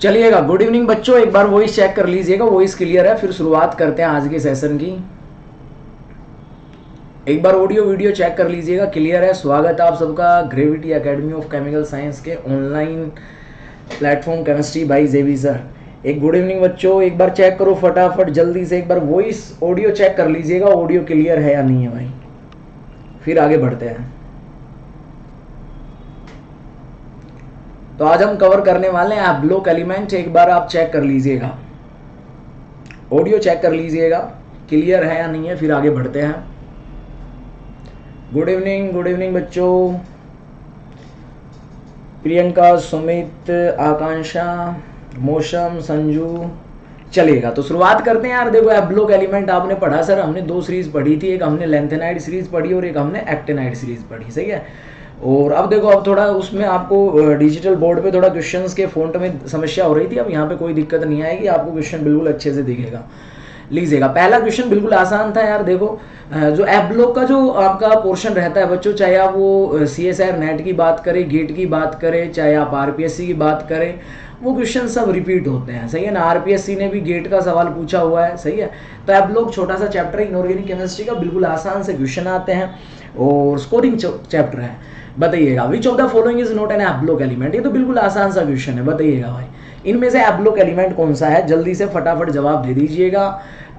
चलिएगा, good evening बच्चों, एक बार वॉइस चेक कर लीजिएगा, वॉइस क्लियर है, फिर शुरुआत करते हैं आज के सेशन की। एक बार ऑडियो वीडियो चेक कर लीजिएगा, क्लियर है। स्वागत है आप सबका gravity academy of chemical science के ऑनलाइन प्लेटफॉर्म केमिस्ट्री बाय जेवी सर। एक गुड इवनिंग बच्चों, एक बार चेक करो फटाफट जल्दी से, एक बार वॉइस ऑडियो चेक कर लीजिएगा, ऑडियो क्लियर है या नहीं है भाई, फिर आगे बढ़ते हैं। तो आज हम कवर करने वाले हैं ब्लॉक एलिमेंट, एक बार आप चेक कर लीजिएगा, ऑडियो चेक कर लीजिएगा क्लियर है या नहीं है, फिर आगे बढ़ते हैं। गुड इवनिंग बच्चों, प्रियंका, सुमित, आकांक्षा, मौसम, संजू। चलिएगा तो शुरुआत करते हैं यार। देखो ब्लॉक एलिमेंट आपने पढ़ा सर, हमने दो सीरीज पढ़ी थी, एक हमने लेंथेनाइड सीरीज पढ़ी और एक हमने एक्टिनाइड सीरीज पढ़ी, सही है। और अब देखो, अब थोड़ा उसमें आपको डिजिटल बोर्ड पे थोड़ा क्वेश्चंस के फॉन्ट में समस्या हो रही थी, अब यहाँ पे कोई दिक्कत नहीं आएगी, आपको क्वेश्चन बिल्कुल अच्छे से दिखेगा। लीजिएगा, पहला क्वेश्चन बिल्कुल आसान था यार। देखो जो ऐप ब्लॉक का जो आपका पोर्शन रहता है बच्चों, चाहे आप वो CSIR नेट की बात करें, गेट की बात करें, चाहे आप RPSC की बात करें, वो क्वेश्चन सब रिपीट होते हैं, सही है ना। RPSC ने भी गेट का सवाल पूछा हुआ है, सही है। तो ऐप ब्लॉक छोटा सा चैप्टर है इनऑर्गेनिक केमिस्ट्री का, बिल्कुल आसान से क्वेश्चन आते हैं और स्कोरिंग चैप्टर है। बताइएगा, विच of the following is not an app block element, ये तो बिल्कुल आसान सा क्वेश्चन है। बताइएगा भाई, इनमें से ऐप ब्लॉक एलिमेंट कौन सा है, जल्दी से फटाफट जवाब दे दीजिएगा।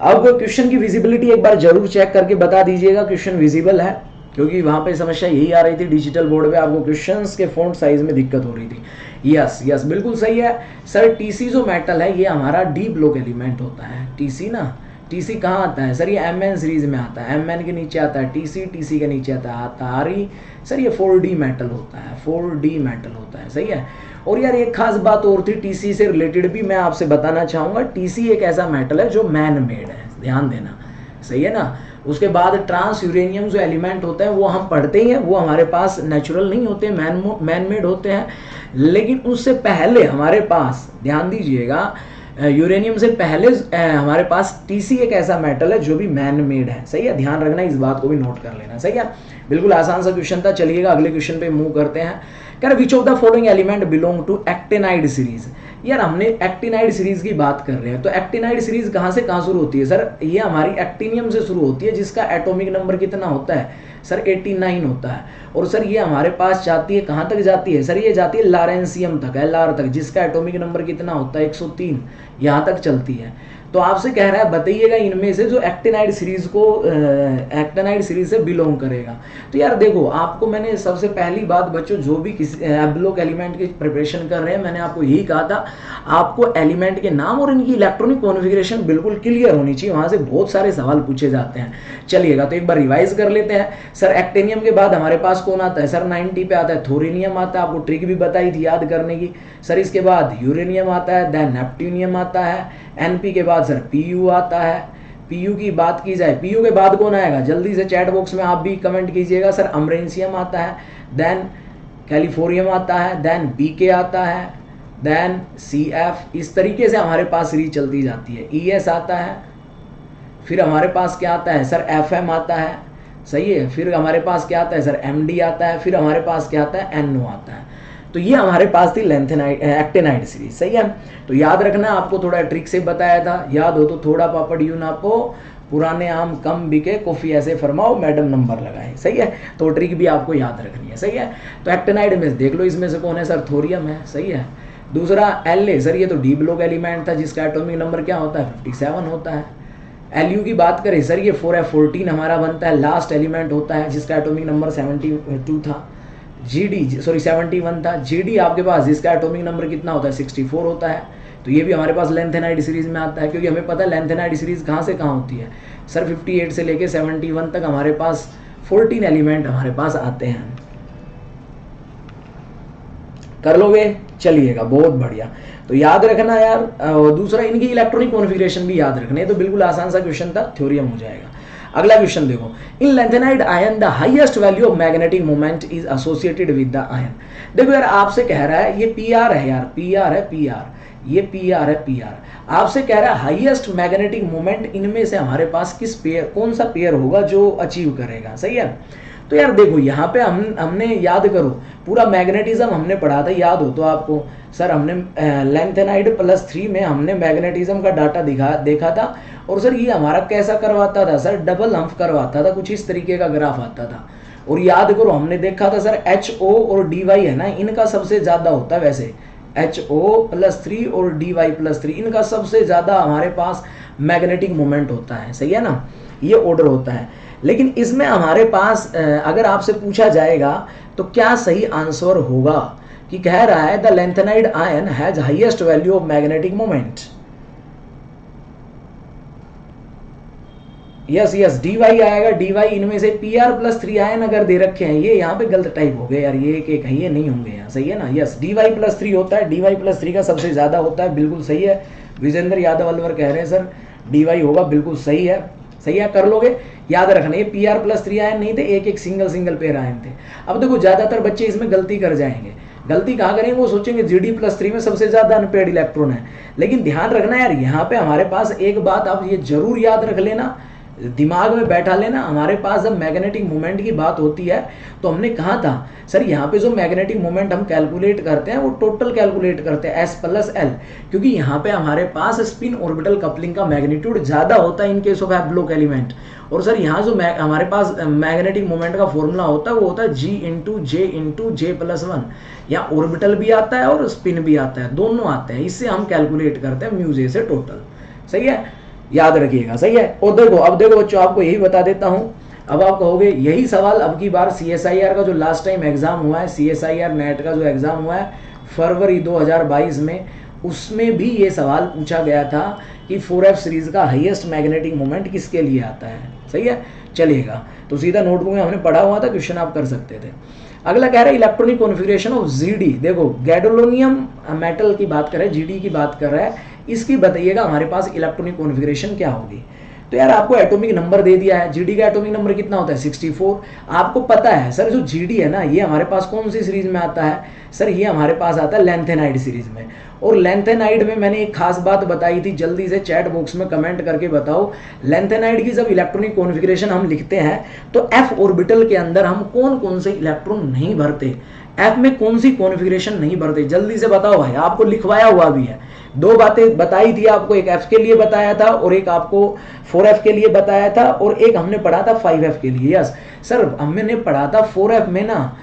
अब क्वेश्चन की विजिबिलिटी एक बार जरूर चेक करके बता दीजिएगा क्वेश्चन विजिबल है, क्योंकि वहां पे समस्या यही आ रही थी, डिजिटल बोर्ड पे आपको क्वेश्चंस के फॉन्ट साइज में दिक्कत हो रही थी। यस बिल्कुल सही है सर। टीसी जो मेटल है ये हमारा डी ब्लॉक एलिमेंट होता है। टीसी ना, टीसी कहाँ आता है सर, ये MN सीरीज में आता है, MN के नीचे आता है टीसी, टीसी के नीचे आता है RE सर, ये 4D मेटल होता है, 4D मेटल होता है, सही है। और यार एक खास बात और थी टीसी से रिलेटेड भी मैं आपसे बताना चाहूंगा, टीसी एक ऐसा मेटल है जो मैन मेड है, ध्यान देना, सही है ना। उसके बाद ट्रांस यूरेनियम जो एलिमेंट होते हैं वो हम पढ़ते ही हैं, वो हमारे पास नेचुरल नहीं होते, मैन मेड होते हैं। लेकिन उससे पहले हमारे पास, ध्यान दीजिएगा, यूरेनियम से पहले हमारे पास टीसी एक ऐसा मेटल है जो भी मैन मेड है, सही है। ध्यान रखना, इस बात को भी नोट कर लेना, सही है। बिल्कुल आसान सा क्वेश्चन था। चलिएगा अगले क्वेश्चन पे मूव करते हैं। कह रहे which of the following element belong to actinide series. यार हमने एक्टिनाइड सीरीज की बात कर रहे हैं, तो एक्टिनाइड सीरीज कहाँ से कहाँ शुरू होती है सर, ये हमारी एक्टिनियम से शुरू होती है, जिसका एटॉमिक नंबर कितना होता है सर, 89 होता है। और सर ये हमारे पास जाती है, कहाँ तक जाती है सर, ये जाती है लारेंसियम तक, LR तक, जिसका एटॉमिक नंबर कितना होता है 103, यहाँ तक चलती है। तो आपसे कह रहा है बताइएगा इनमें से जो एक्टिनाइड सीरीज को एक्टिनाइड सीरीज से बिलोंग करेगा। तो यार देखो, आपको मैंने सबसे पहली बात बच्चों, जो भी किसी ब्लॉक एलिमेंट की प्रिपरेशन कर रहे हैं, मैंने आपको यही कहा था, आपको एलिमेंट के नाम और इनकी इलेक्ट्रॉनिक कॉन्फ़िगरेशन बिल्कुल क्लियर होनी चाहिए, वहां से बहुत सारे सवाल पूछे जाते हैं। चलिएगा तो एक बार रिवाइज कर लेते हैं सर। एक्टिनियम के बाद हमारे पास कौन आता है सर, 90 पे आता है थोरिनियम आता है, आपको ट्रिक भी बताई थी याद करने की सर। इसके बाद यूरेनियम आता है, देन नेप्ट्यूनियम आता है, NP के बाद सर PU आता है। PU की बात की जाए, PU के बाद कौन आएगा, जल्दी से चैट बॉक्स में आप भी कमेंट कीजिएगा सर। अमरेंसियम आता है, देन कैलिफोरियम आता है, देन BK आता है, देन CF। इस तरीके से हमारे पास सीरीज चलती जाती है। ES आता है, फिर हमारे पास क्या आता है सर, FM आता है, सही है। फिर हमारे पास क्या आता है सर, MD आता है, फिर हमारे पास क्या आता है, NO आता है। तो ये हमारे पास थी लेंथेनाइड एक्टिनाइड सीरीज, सही है। तो याद रखना, आपको थोड़ा ट्रिक से बताया था, याद हो तो थोड़ा पापड़ यूं ना पो, पुराने आम कम बिके, कॉफी ऐसे फरमाओ, मैडम नंबर लगाए, सही है। तो ट्रिक भी आपको याद रखनी है, सही है। तो एक्टिनाइड में देख लो, इसमें से कौन है सर, थोरियम है, सही है। दूसरा LA सर, ये तो डी ब्लॉक एलिमेंट था, जिसका एटॉमिक नंबर क्या होता है, 57 होता है। LU की बात करें सर, ये 4F14 हमारा बनता है, लास्ट एलिमेंट होता है, जिसका एटॉमिक नंबर 72 था। GD 71 था। GD आपके पास, जिसका एटॉमिक नंबर कितना होता है, 64 होता है। तो ये भी हमारे पास लेंथेनाइड सीरीज में आता है, क्योंकि हमें पता है लेंथेनाइड सीरीज कहाँ से कहाँ होती है सर, 58 से लेके 71 तक हमारे पास 14 एलिमेंट हमारे पास आते हैं। कर लोगे, चलिएगा बहुत बढ़िया। तो याद रखना यार, दूसरा इनकी इलेक्ट्रॉनिक कॉन्फ़िगरेशन भी याद रखना है, तो बिल्कुल आसान सा क्वेश्चन था, थ्योरियम हो जाएगा। अगला क्वेश्चन देखो, in lanthanide ion the highest value of magnetic moment is associated with the ion. देखो यार, आपसे कह रहा है, ये PR है यार, PR है, PR, ये PR है, PR। आपसे कह रहा है हाईएस्ट मैग्नेटिक मोमेंट इनमें से हमारे पास किस पेयर, कौन सा पेयर होगा जो अचीव करेगा, सही है। तो यार देखो यहाँ पे हमने याद करो पूरा मैग्नेटिज्म हमने पढ़ा था, याद हो तो आपको सर हमने लेंथेनाइड +3 में हमने मैग्नेटिज्म का डाटा देखा था। और सर ये हमारा कैसा करवाता था सर, डबल हम्फ करवाता था, कुछ इस तरीके का ग्राफ आता था। और याद करो हमने देखा था सर HO और DY है ना, इनका सबसे ज्यादा होता है वैसे, HO+3 और DY+3 इनका सबसे ज्यादा हमारे पास मैग्नेटिक मोमेंट होता है, सही है ना, ये ऑर्डर होता है। लेकिन इसमें हमारे पास अगर आपसे पूछा जाएगा तो क्या सही आंसर होगा कि कह रहा है the lanthanide ion has highest value of magnetic moment. Yes yes DY आएगा, DY इनमें से PR+3 आयन अगर दे रखे हैं, ये यहाँ पे गलत टाइप हो गए यार, ये एक है, ये नहीं होंगे यहाँ, सही है ना। यस DY+3 होता है, DY+3 का सबसे ज्यादा होता है, बिल्कुल सही है। विजेंद्र यादव अलवर कह रहे हैं सर DY होगा, बिल्कुल सही है, सही है, कर लोगे। याद रखना ये PR+3 आयन नहीं थे, एक सिंगल पेयर आयन थे। अब देखो ज्यादातर बच्चे इसमें गलती कर जाएंगे, गलती कहाँ करेंगे, वो सोचेंगे GD+3 में सबसे ज्यादा अनपेयर्ड इलेक्ट्रॉन है। लेकिन ध्यान रखना यार, यहाँ पे हमारे पास एक बात आप ये जरूर याद रख लेना, दिमाग में बैठा लेना, हमारे पास जब मैग्नेटिक मोमेंट की बात होती है तो हमने कहा था सर यहाँ पे जो मैग्नेटिक मोमेंट हम कैलकुलेट करते हैं वो टोटल कैलकुलेट करते हैं S+L, क्योंकि यहाँ पे हमारे पास स्पिन ऑर्बिटल कपलिंग का मैग्नीट्यूड ज्यादा होता है in case of block element. और सर यहाँ जो हमारे पास मैग्नेटिक मोमेंट का फॉर्मूला होता है वो होता है G×J+1, या ऑर्बिटल भी आता है और स्पिन भी आता है, दोनों आते हैं, इससे हम कैलकुलेट करते हैं म्यूजे से टोटल, सही है, याद रखिएगा, सही है। और देखो अब देखो बच्चों आपको यही बता देता हूं, अब आप कहोगे यही सवाल अब की बार CSIR का जो लास्ट टाइम एग्जाम हुआ है, CSIR नेट का जो एग्जाम हुआ है फरवरी 2022 में, उसमें भी ये सवाल पूछा गया था कि 4F सीरीज का हाईएस्ट मैग्नेटिक मोमेंट किसके लिए आता है, सही है, चलिएगा। तो सीधा नोटबुक में हमने पढ़ा हुआ था, क्वेश्चन आप कर सकते थे। अगला कह रहा है इलेक्ट्रॉनिक कॉन्फ़िगरेशन ऑफ GD, देखो गैडोलोनियम मेटल की बात कर रहे हैं, GD की बात कर रहा है, इसकी बताइएगा हमारे पास इलेक्ट्रॉनिक कॉन्फ़िगरेशन क्या होगी। तो यार आपको एटॉमिक नंबर दे दिया है, GD का एटॉमिक नंबर कितना होता है 64। आपको पता है सर जो GD है ना ये हमारे पास कौन सी सीरीज में आता है, सर ये हमारे पास आता है लेंथेनाइड सीरीज में। और लेंथेनाइड में मैंने एक खास बात बताई थी, जल्दी से चैट बॉक्स में कमेंट करके बताओ, लेंथेनाइड की जब इलेक्ट्रॉनिक कॉन्फ़िगरेशन हम लिखते हैं तो F ऑर्बिटल के अंदर हम कौन कौन से इलेक्ट्रॉन नहीं भरते, F में कौन सी कॉन्फ़िगरेशन नहीं भरते, जल्दी से बताओ भाई, आपको लिखवाया हुआ भी है, दो बातें बताई थी आपको, एक F के लिए बताया था और एक आपको 4F के लिए बताया था, और एक हमने पढ़ा था 5F के लिए। यस सर हमने पढ़ा था 4F में ना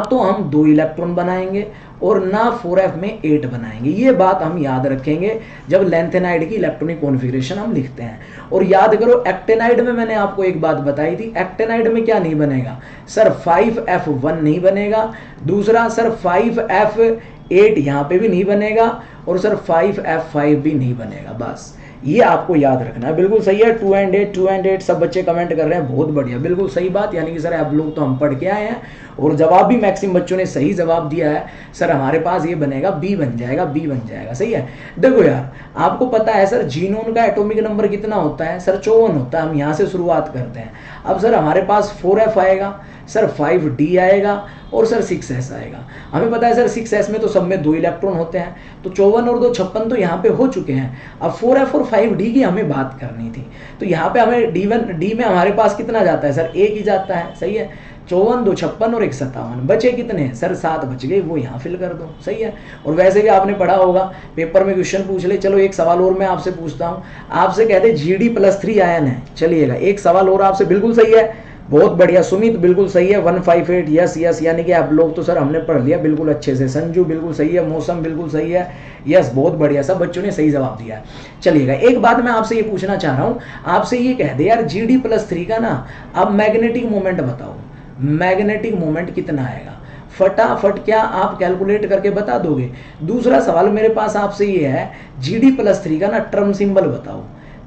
तो हम 2 इलेक्ट्रॉन बनाएंगे और ना 4F में 8 बनाएंगे, ये बात हम याद रखेंगे जब लेंथेनाइड की इलेक्ट्रॉनिक कॉन्फ़िगरेशन हम लिखते हैं। और याद करो एक्टेनाइड में मैंने आपको एक बात बताई थी, एक्टेनाइड में क्या नहीं बनेगा सर 5F1 नहीं बनेगा, दूसरा सर 5F8 यहाँ पे भी नहीं बनेगा, और सर 5F5 भी नहीं बनेगा, बस ये आपको याद रखना है। बिल्कुल सही है, 2 and 8 सब बच्चे कमेंट कर रहे हैं, बहुत बढ़िया, बिल्कुल सही बात। यानी कि सर आप लोग तो हम पढ़ के आए हैं और जवाब भी मैक्सिमम बच्चों ने सही जवाब दिया है, सर हमारे पास ये बनेगा B बन जाएगा, सही है। देखो यार आपको पता है सर जीनोन का एटॉमिक नंबर कितना होता है, सर 54 होता है। हम यहाँ से शुरुआत करते हैं। अब सर हमारे पास 4F आएगा, सर 5D आएगा और सर 6S आएगा। हमें पता है सर 6S में तो सब में 2 इलेक्ट्रॉन होते हैं, तो 54 और 2 56 तो यहाँ पे हो चुके हैं। अब 4F और 5D की हमें बात करनी थी, तो यहाँ पे हमें D में हमारे पास कितना जाता है सर 1 ही जाता है, सही है। 54, 2 56 और 1 57, बचे कितने सर 7 बच गए, वो यहाँ फिल कर दो, सही है। और वैसे भी आपने पढ़ा होगा पेपर में क्वेश्चन पूछ ले। चलो एक सवाल और मैं आपसे पूछता हूँ, आपसे कहते GD+3 आयन है, चलिएगा एक सवाल और आपसे, बिल्कुल सही है, बहुत बढ़िया सुमित बिल्कुल सही है, 158 यस, यानी कि आप लोग तो सर हमने पढ़ लिया बिल्कुल अच्छे से। संजू बिल्कुल सही है, मौसम बिल्कुल सही है, यस बहुत बढ़िया, सब बच्चों ने सही जवाब दिया है। चलिएगा एक बात मैं आपसे ये पूछना चाह रहा हूँ, आपसे ये कह दे यार GD+3 का ना अब मैग्नेटिक मोमेंट बताओ, मैग्नेटिक मोमेंट कितना आएगा, फटाफट क्या आप कैलकुलेट करके बता दोगे। दूसरा सवाल मेरे पास आपसे ये है GD+3 का ना टर्म सिंबल बताओ।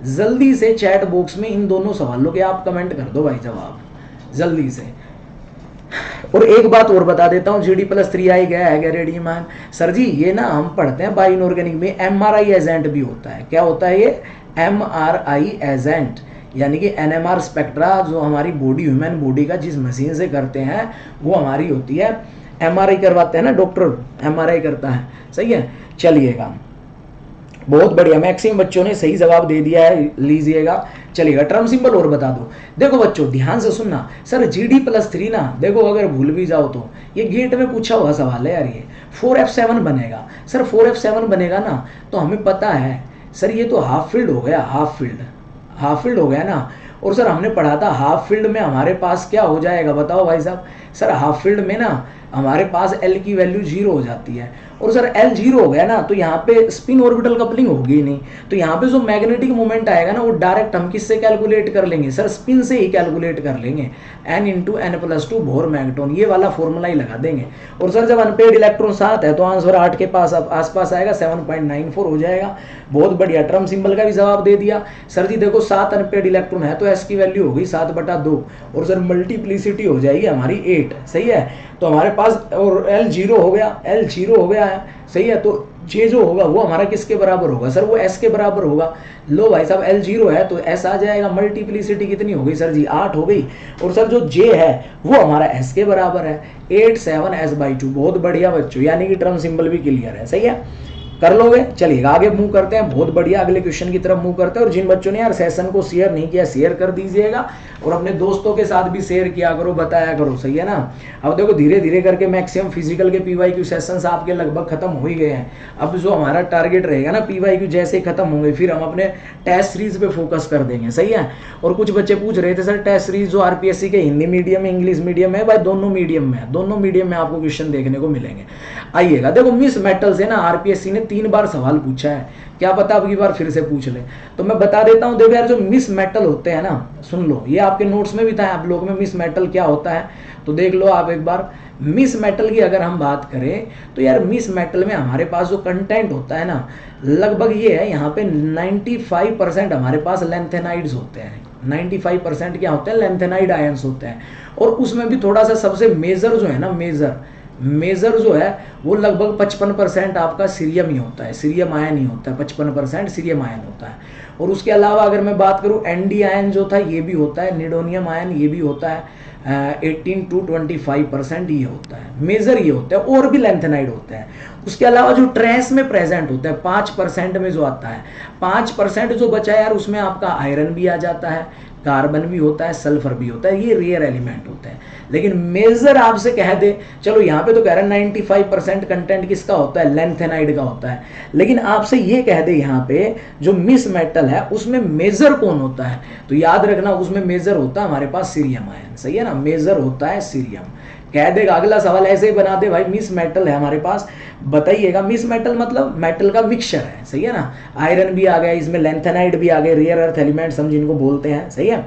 जल्दी से चैट बॉक्स में इन दोनों सवालों के आप कमेंट कर दो भाई जवाब जल्दी से। और एक बात और बता देता हूँ, GD+3 आई गया है रेडियम आयन, सर जी ये ना हम पढ़ते हैं बायो इनऑर्गेनिक में MRI एजेंट भी होता है। क्या होता है ये MRI एजेंट, यानी कि NMR स्पेक्ट्रा जो हमारी बॉडी, ह्यूमन बॉडी का जिस मशीन से करते हैं वो हमारी होती है, MRI करवाते हैं ना डॉक्टर, MRI करता है, सही है। चलिएगा बहुत बढ़िया, मैक्सिमम बच्चों ने सही जवाब दे दिया है, लीजिएगा, चलिएगा। टर्म सिंबल और बता दो। देखो बच्चों ध्यान से सुनना, सर GD+3 ना, देखो अगर भूल भी जाओ तो ये गेट में पूछा हुआ सवाल है यार, ये 4F7 बनेगा। सर 4F7 बनेगा ना, तो हमें पता है सर ये तो हाफ फील्ड हो गया, हाफ फील्ड हो गया ना। और सर हमने पढ़ा था हाफ फील्ड में हमारे पास क्या हो जाएगा, बताओ भाई साहब। सर हाफ फील्ड में ना हमारे पास L की वैल्यू 0 हो जाती है, और सर L 0 हो गया ना, तो यहाँ पे स्पिन ऑर्बिटल कपलिंग होगी ही नहीं। तो यहाँ पे जो मैग्नेटिक मोमेंट आएगा ना, वो डायरेक्ट हम किससे कैलकुलेट कर लेंगे, सर स्पिन से ही कैलकुलेट कर लेंगे, n × n+2 बोर मैग्नेटॉन, ये वाला फॉर्मूला ही लगा देंगे। और सर जब अनपेड इलेक्ट्रॉन 7 है तो आंसर 8 के पास आसपास आएगा, 7.94 हो जाएगा। बहुत बढ़िया, टर्म सिंबल का भी जवाब दे दिया। सर जी देखो 7 अनपेड इलेक्ट्रॉन है तो S की वैल्यू होगी 7/2, और सर मल्टीप्लिसिटी हो जाएगी हमारी 8, सही है। तो हमारे पास और L 0 हो गया, L 0 हो गया है, सही है। तो J जो होगा वो हमारा किसके बराबर होगा, सर वो S के बराबर होगा। लो भाई साहब L 0 है तो S आ जाएगा, मल्टीप्लिसिटी कितनी हो गई सर जी, 8 हो गई। और सर जो J है वो हमारा S के बराबर है, 8 7 S/2। बहुत बढ़िया बच्चों, यानी कि टर्म सिंबल भी क्लियर है, सही है, कर लोगे। चलिए आगे मूव करते हैं, बहुत बढ़िया, अगले क्वेश्चन की तरफ मूव करते हैं। और जिन बच्चों ने यार सेशन को शेयर नहीं किया, शेयर कर दीजिएगा, और अपने दोस्तों के साथ भी शेयर किया करो, बताया करो, सही है ना। अब देखो धीरे धीरे करके मैक्सिमम फिजिकल के PYQ सेशंस आपके लगभग खत्म हो ही गए हैं। अब जो हमारा टारगेट रहेगा ना, PYQ जैसे ही खत्म होंगे फिर हम अपने टेस्ट सीरीज पे फोकस कर देंगे, सही है। और कुछ बच्चे पूछ रहे थे सर टेस्ट सीरीज जो RPSC के हिंदी मीडियम में, इंग्लिश मीडियम में, भाई दोनों मीडियम में, दोनों मीडियम में आपको क्वेश्चन देखने को मिलेंगे। आइएगा, देखो मिस मेटल से ना RPSC ने 3 बार सवाल पूछा है, क्या पता अब की बार फिर से पूछ ले, तो मैं बता देता हूं। देखो यार जो मिस मेटल होते हैं ना, सुन लो, ये आपके नोट्स में भी था, आप लोग में मिस मेटल क्या होता है तो देख लो आप एक बार। मिस मेटल की अगर हम बात करें तो यार मिस मेटल में हमारे पास जो कंटेंट होता है ना, लगभग ये है, यहाँ पे 95% हमारे पास लेंथेनाइड्स होते हैं। 95% क्या होते हैं, लेंथेनाइड आयंस होते हैं। और उसमें भी थोड़ा सा सबसे मेजर जो है ना, मेजर जो है वो लगभग 55% आपका सीरियम ही होता है, सीरियम आयन ही होता है, 55% सीरियम आयन होता है। और उसके अलावा अगर मैं बात करूं ND आयन जो था ये भी होता है, निडोनियम आयन ये भी होता है, 18 to 25% ये होता है, मेजर ये होता है। और भी लेंथेनाइड होते हैं। उसके अलावा जो ट्रेस में प्रेजेंट होता है 5% में जो आता है, 5% जो बचा यार उसमें आपका आयरन भी आ जाता है, कार्बन भी होता है, सल्फर भी होता है, ये रेयर एलिमेंट होते हैं। लेकिन मेजर आपसे कह दे, चलो यहाँ पे तो कह रहा है 95% कंटेंट किसका होता है, लेंथेनाइड का होता है, लेकिन आपसे ये कह दे यहाँ पे जो मिस मेटल है उसमें मेजर कौन होता है, तो याद रखना उसमें मेजर होता है हमारे पास सीरियम आयन, सही है ना, मेजर होता है सीरियम। कह देगा अगला सवाल ऐसे ही बना दे, भाई मिस मेटल है हमारे पास, बताइएगा। मिस मेटल मतलब मेटल का मिक्सचर है, सही है ना, आयरन भी आ गया इसमें, लेंथेनाइड भी आ गए, रेयर अर्थ एलिमेंट्स हम जिनको बोलते हैं, सही है।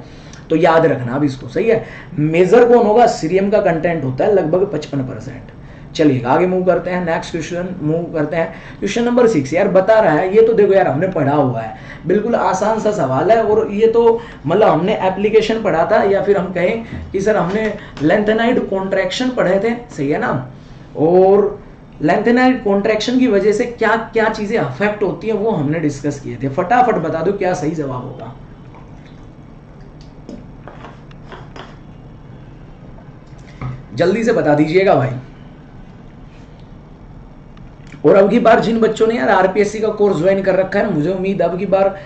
तो याद रखना अब इसको, सही है। मेजर कौन होगा, सीरियम का कंटेंट होता है लगभग 55%। चलिए आगे मूव करते हैं, नेक्स्ट क्वेश्चन मूव करते हैं। क्वेश्चन नंबर 6 यार बता रहा है, ये तो देखो यार हमने पढ़ा हुआ है, बिल्कुल आसान सा सवाल है। और ये तो मतलब हमने एप्लीकेशन पढ़ा था, या फिर हम कहें कि सर हमने लेंथेनाइड कॉन्ट्रैक्शन पढ़े थे, सही है ना। और लेंथेनाइड कॉन्ट्रैक्शन की वजह से क्या क्या चीजें अफेक्ट होती है वो हमने डिस्कस किए थे। फटाफट बता दो क्या सही जवाब होगा। जल्दी से बता दीजिएगा भाई। और अब की बार जिन बच्चों ने यार RPSC का कोर्स ज्वाइन कर रखा है, मुझे उम्मीद अब की बार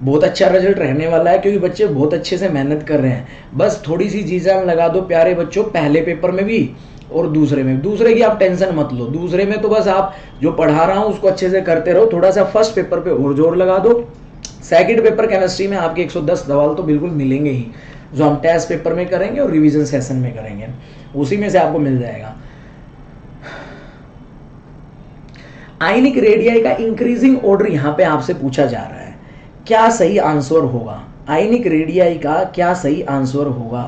बहुत अच्छा रिजल्ट रहने वाला है, क्योंकि बच्चे बहुत अच्छे से मेहनत कर रहे हैं। बस थोड़ी सी जी जान लगा दो प्यारे बच्चों, पहले पेपर में भी और दूसरे में। दूसरे की आप टेंशन मत लो, दूसरे में तो बस आप जो पढ़ा रहा हूँ उसको अच्छे से करते रहो, थोड़ा सा फर्स्ट पेपर पे और जोर लगा दो। सेकंड पेपर केमिस्ट्री में आपके 110 सवाल तो बिल्कुल मिलेंगे ही, जो हम टेस्ट पेपर में करेंगे और रिवीजन सेशन में करेंगे, उसी में से आपको मिल जाएगा। आयनिक रेडियाई का इंक्रीजिंग ऑर्डर यहां पे आपसे पूछा जा रहा है, क्या सही आंसर होगा, आयनिक रेडियाई का क्या सही आंसर होगा।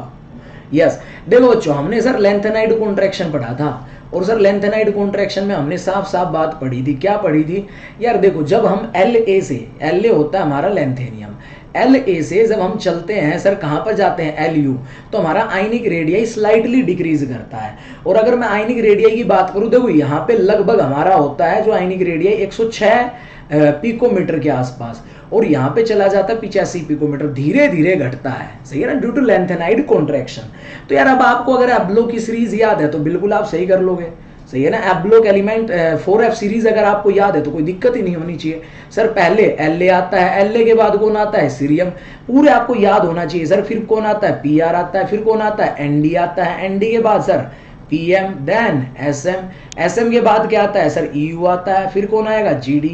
यस देखो बच्चों, हमने सर लेंथेनाइड कॉन्ट्रैक्शन पढ़ा था, और सर लेंथेनाइड कॉन्ट्रैक्शन में हमने साफ साफ बात पढ़ी थी। क्या पढ़ी थी यार, देखो जब हम La से, La होता है हमारा लेंथेनियम, La से जब हम चलते हैं सर कहां पर जाते हैं Lu, तो हमारा आयनिक रेडियाई स्लाइटली डिक्रीज करता है। और अगर मैं आयनिक रेडियाई की बात करूं, देखो यहाँ पे लगभग हमारा होता है जो आयनिक रेडियाई 106 पिकोमीटर के आसपास, और यहाँ पे चला जाता है 85 पिकोमीटर, धीरे धीरे घटता है, सही है ना, ड्यू टू लेंथेनाइड कॉन्ट्रैक्शन। तो यार अब आपको अगर एब्लो की सीरीज याद है तो बिल्कुल आप सही कर लोगे, सही है ना। F block element 4F series अगर आपको याद है तो कोई दिक्कत ही नहीं होनी चाहिए। सर पहले La आता है, La के बाद कौन आता है, सीरियम, पूरे आपको याद होना चाहिए। सर फिर कौन आता है, Pr आता है, फिर कौन आता है, Nd आता है, Nd के बाद sir Pm, then Sm, Sm के बाद क्या आता है सर, Eu आता है, फिर कौन आएगा, Gd,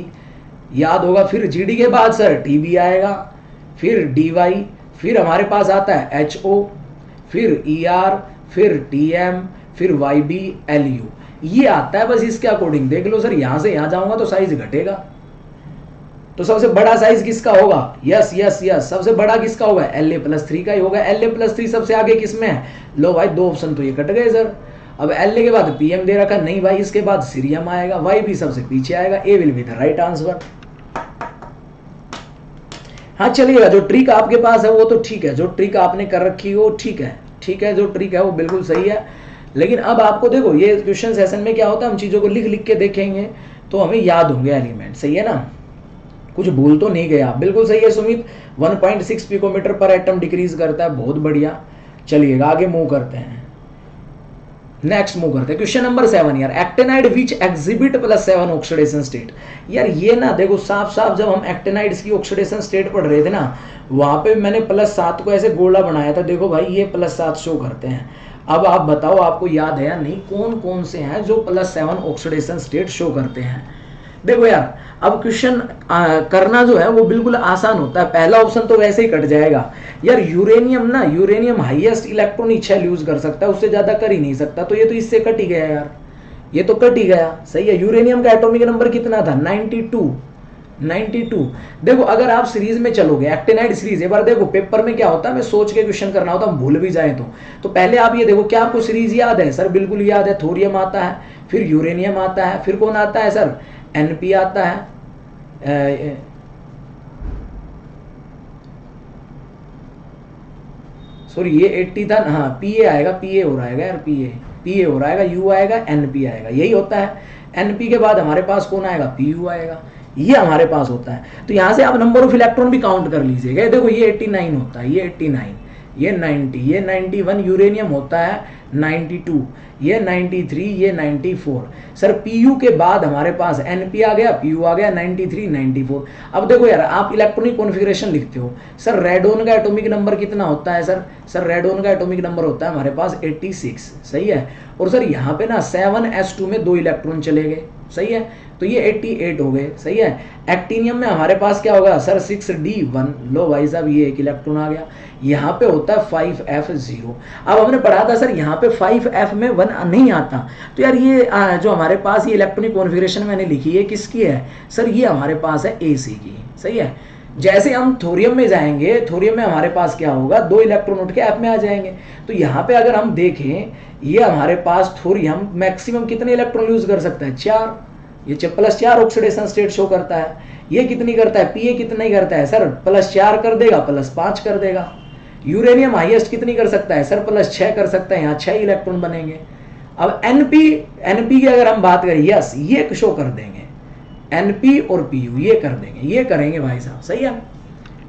याद होगा। फिर Gd के बाद सर Tb आएगा, फिर Dy, फिर हमारे पास आता है HO, फिर Er, फिर Tm, फिर Yb, Lu, ये आता है। बस इसके अकॉर्डिंग देख लो सर, यहां से यहां जाऊंगा तो साइज घटेगा, तो सबसे बड़ा साइज किसका होगा, यस यस यस, सबसे बड़ा किसका होगा, La+3 का ही होगा। La+3 सबसे आगे किसमें है, लो भाई 2 ऑप्शन तो ये कट गए सर। अब La के बाद Pm दे रखा, नहीं भाई, इसके बाद सीरियम आएगा, Y भी सबसे पीछे आएगा, A will be the right answer. हाँ चलिएगा, जो ट्रिक आपके पास है वो तो ठीक है, जो ट्रिक आपने कर रखी है वो ठीक है, ठीक है, जो ट्रिक है वो बिल्कुल सही है। लेकिन अब आपको देखो, ये क्वेश्चन सेशन में क्या होता है, हम चीज़ों को लिख लिख के देखेंगे तो हमें याद होंगे एलिमेंट, सही है ना, कुछ भूल तो नहीं गए आप, बिल्कुल सही है सुमित। 1.6 पिकोमीटर पर एटम डिक्रीज करता है, बहुत बढ़िया। चलिएगा आगे मूव करते हैं, नेक्स्ट मूव करते हैं क्वेश्चन नंबर 7 यार। एक्टेनाइड विच एग्जिबिट +7 ऑक्सीडेशन स्टेट। यार ये ना देखो, साफ साफ जब हम एक्टेनाइड्स की ऑक्सीडेशन स्टेट पढ़ रहे थे ना, वहां पे मैंने +7 को ऐसे गोला बनाया था, देखो भाई ये +7 शो करते हैं। अब आप बताओ, आपको याद है या नहीं, कौन कौन से हैं जो +7 ऑक्सीडेशन स्टेट शो करते हैं। देखो यार, अब क्वेश्चन करना जो है वो बिल्कुल आसान होता है। पहला ऑप्शन तो वैसे ही कट जाएगा यार, यूरेनियम ना, uranium highest electronic shell use कर सकता है, उससे ज्यादा कर ही नहीं सकता, तो ये तो इससे कट ही गया यार, ये तो कट ही गया, सही है। यूरेनियम का एटॉमिक नंबर कितना था, 92। देखो अगर आप सीरीज में चलोगे, एक्टिनाइड सीरीज, एक बार देखो पेपर में क्या होता है, मैं सोच के क्वेश्चन करना होता है, हम भूल भी जाए तो पहले आप ये देखो, क्या आपको सीरीज याद है, सर बिल्कुल याद है, थोरियम आता है, फिर यूरेनियम आता है, फिर कौन आता है सर, Np आता है, सॉरी ये 80 था, हाँ Pa आएगा, Pa हो रहा है यार, Pa हो रहा है, U आएगा, Np आएगा, यही होता है। Np के बाद हमारे पास कौन आएगा, Pu आएगा, ये हमारे पास होता है। तो यहां से आप नंबर ऑफ इलेक्ट्रॉन भी काउंट कर लीजिएगा, देखो ये 89 होता है, ये 89, ये 90, ये 91, यूरेनियम होता है 92, ये 93, ये 94। सर Pu के बाद हमारे पास Np आ गया, Pu आ गया, 93, 94। अब देखो यार, आप इलेक्ट्रॉनिक कॉन्फ़िगरेशन लिखते हो, सर रेडोन का एटॉमिक नंबर कितना होता है सर रेडोन का एटॉमिक नंबर होता है हमारे पास 86, सही है। और सर यहाँ पे ना 7s2 में 2 इलेक्ट्रॉन चले गए, सही है, तो ये 88 हो गए, सही है। एक्टिनियम में हमारे पास क्या होगा सर, 6d1, लो भाई साहब ये 1 इलेक्ट्रॉन आ गया, यहाँ पे होता है 5f0। अब हमने पढ़ा था सर यहाँ पे 5f में 1 नहीं आता, तो यार ये जो हमारे पास ये इलेक्ट्रॉनिक कॉन्फ़िगरेशन मैंने लिखी है किसकी है सर, ये हमारे पास है AC की, सही है। जैसे हम थोरियम में जाएंगे, थोरियम में हमारे पास क्या होगा, 2 इलेक्ट्रॉन उठ के F में आ जाएंगे। तो यहाँ पे अगर हम देखें, ये हमारे पास थोरियम मैक्सिमम कितने इलेक्ट्रॉन यूज कर सकता है, 4, ये +4 ऑक्सीडेशन स्टेट शो करता है। ये कितनी करता है, Pa कितना ही करता है सर, +4 कर देगा, +5 कर देगा। यूरेनियम हाईएस्ट कितनी कर सकता है सर, +6 कर सकता है, यहाँ 6 इलेक्ट्रॉन बनेंगे। अब Np की अगर हम बात करें, यस ये शो कर देंगे, Np और Pu ये कर देंगे, ये करेंगे भाई साहब, सही है।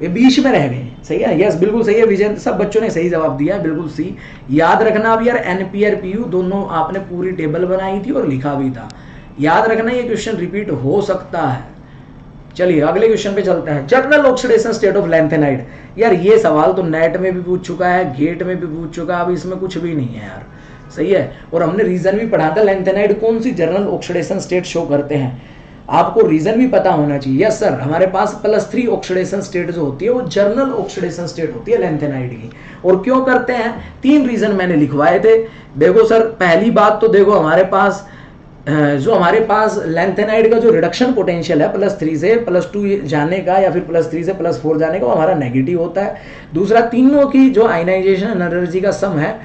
ये बीच में रह गए, सही है, यस बिल्कुल सही है विजय, सब बच्चों ने सही जवाब दिया है, बिल्कुल सही। याद रखना अब यार, Np और Pu दोनों आपने पूरी टेबल बनाई थी और लिखा भी था, याद रखना, ये क्वेश्चन रिपीट हो सकता है। चलिए अगले क्वेश्चन पे चलते हैं, journal oxidation state of lanthanide. यार ये सवाल तो नेट में भी पूछ चुका है, गेट में भी पूछ चुका है, अब इसमें कुछ भी नहीं है यार, सही है। और हमने रीजन भी पढ़ा था, लैंथेनाइड कौन सी जर्नल ऑक्सीडेशन स्टेट शो करते हैं, आपको रीजन भी पता होना चाहिए। यस सर, हमारे पास +3 ऑक्सीडेशन स्टेट जो होती है वो जर्नल ऑक्सीडेशन स्टेट होती है लैंथेनाइड की। और क्यों करते हैं, 3 रीजन मैंने लिखवाए थे। देखो सर, पहली बात तो देखो, हमारे पास जो हमारे पास लैंथेनाइड का जो रिडक्शन पोटेंशियल है +3 से +2 जाने का या फिर +3 से +4 जाने का, वो हमारा नेगेटिव होता है। दूसरा, तीनों की जो आयनाइजेशन एनर्जी का सम है,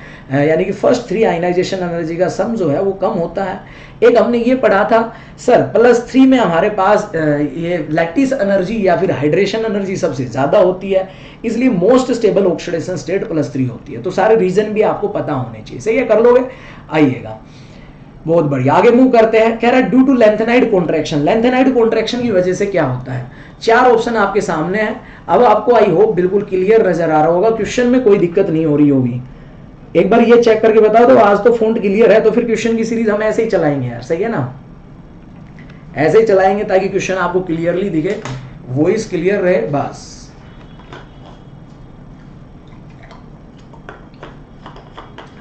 यानी कि फर्स्ट 3 आयनाइजेशन एनर्जी का सम जो है वो कम होता है। एक हमने ये पढ़ा था सर, +3 में हमारे पास ये लैटिस एनर्जी या फिर हाइड्रेशन एनर्जी सबसे ज्यादा होती है, इसलिए मोस्ट स्टेबल ऑक्सीडेशन स्टेट +3 होती है। तो सारे रीजन भी आपको पता होने चाहिए, सही है, कर लोगे, आइएगा बहुत बढ़िया। आगे मूव करते हैं, कह रहा है due to lanthanide contraction. Lanthanide contraction की वजह से क्या होता है, 4 ऑप्शन आपके सामने है। अब आपको आई होप बिल्कुल क्लियर नजर आ रहा होगा, क्वेश्चन में कोई दिक्कत नहीं हो रही होगी। एक बार ये चेक करके बता दो, आज तो फ़ॉन्ट क्लियर है, तो फिर क्वेश्चन की सीरीज हम ऐसे ही चलाएंगे यार, सही है ना, ऐसे ही चलाएंगे ताकि क्वेश्चन आपको क्लियरली दिखे, वॉइस क्लियर रहे बस।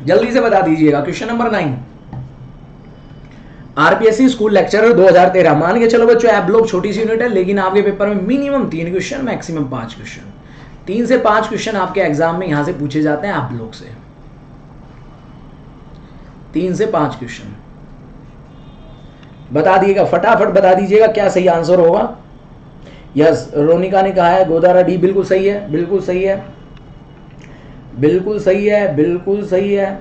जल्दी से बता दीजिएगा। Question number 9, RPSC school lecturer 2013। मान के चलो बच्चों ऐप ब्लॉक छोटी सी यूनिट है, लेकिन आपके पेपर में मिनिमम 3 क्वेश्चन, मैक्सिमम 5 क्वेश्चन, 3 से 5 क्वेश्चन आपके एग्जाम में यहां से पूछे जाते हैं ऐप ब्लॉक से, 3 से 5 क्वेश्चन। बता दिएगा, फटाफट बता दीजिएगा क्या सही आंसर होगा। यस, रोनिका ने कहा है गोदारा डी, बिल्कुल सही है, बिल्कुल सही है, बिल्कुल सही है, बिल्कुल सही है।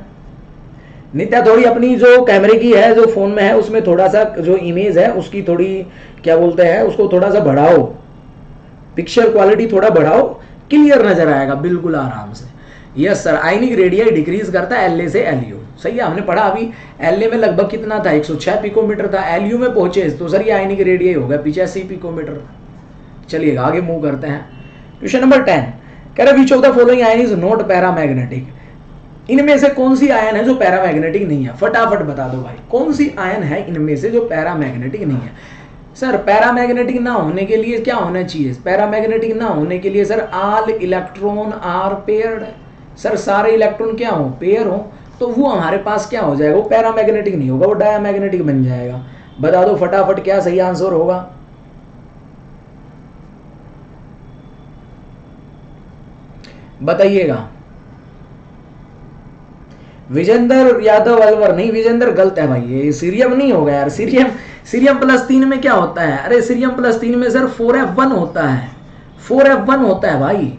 नित्या थोड़ी अपनी जो कैमरे की है, जो फोन में है, उसमें थोड़ा सा जो इमेज है उसकी थोड़ी क्या बोलते हैं उसको थोड़ा सा बढ़ाओ, पिक्चर क्वालिटी थोड़ा बढ़ाओ, क्लियर नजर आएगा बिल्कुल आराम से। Yes sir, ionic radius decrease करता है एलए से एलयू, सही है, हमने पढ़ा अभी। एलए में लगभग कितना था, 106 पिकोमीटर था, एलयू में पहुंचे तो सर ये आयनिक रेडियस हो गया 85 पिकोमीटर। चलिए आगे मूव करते हैं। क्वेश्चन नंबर 10 कह रहा विच of the following ion is not paramagnetic. इनमें से कौन सी आयन है जो पैरामैग्नेटिक नहीं है, फटाफट बता दो भाई, कौन सी आयन है इनमें से जो पैरामैग्नेटिक नहीं है। सर पैरामैग्नेटिक ना होने के लिए क्या होना चाहिए, पैरामैग्नेटिक ना होने के लिए sir all electron are paired, sir सारे इलेक्ट्रॉन क्या हो, पेयर हो, तो वो हमारे पास क्या हो जाएगा, वो पैरामैग्नेटिक नहीं होगा, वो डायामैग्नेटिक बन जाएगा। बता दो फटाफट क्या सही आंसर होगा। बताइएगा। विजेंद्र यादव अलवर, नहीं विजेंद्र गलत है भाई, ये सीरियम नहीं होगा यार, सीरियम +3 में क्या होता है, अरे सीरियम +3 में सर 4f1 होता है, 4f1 होता है भाई।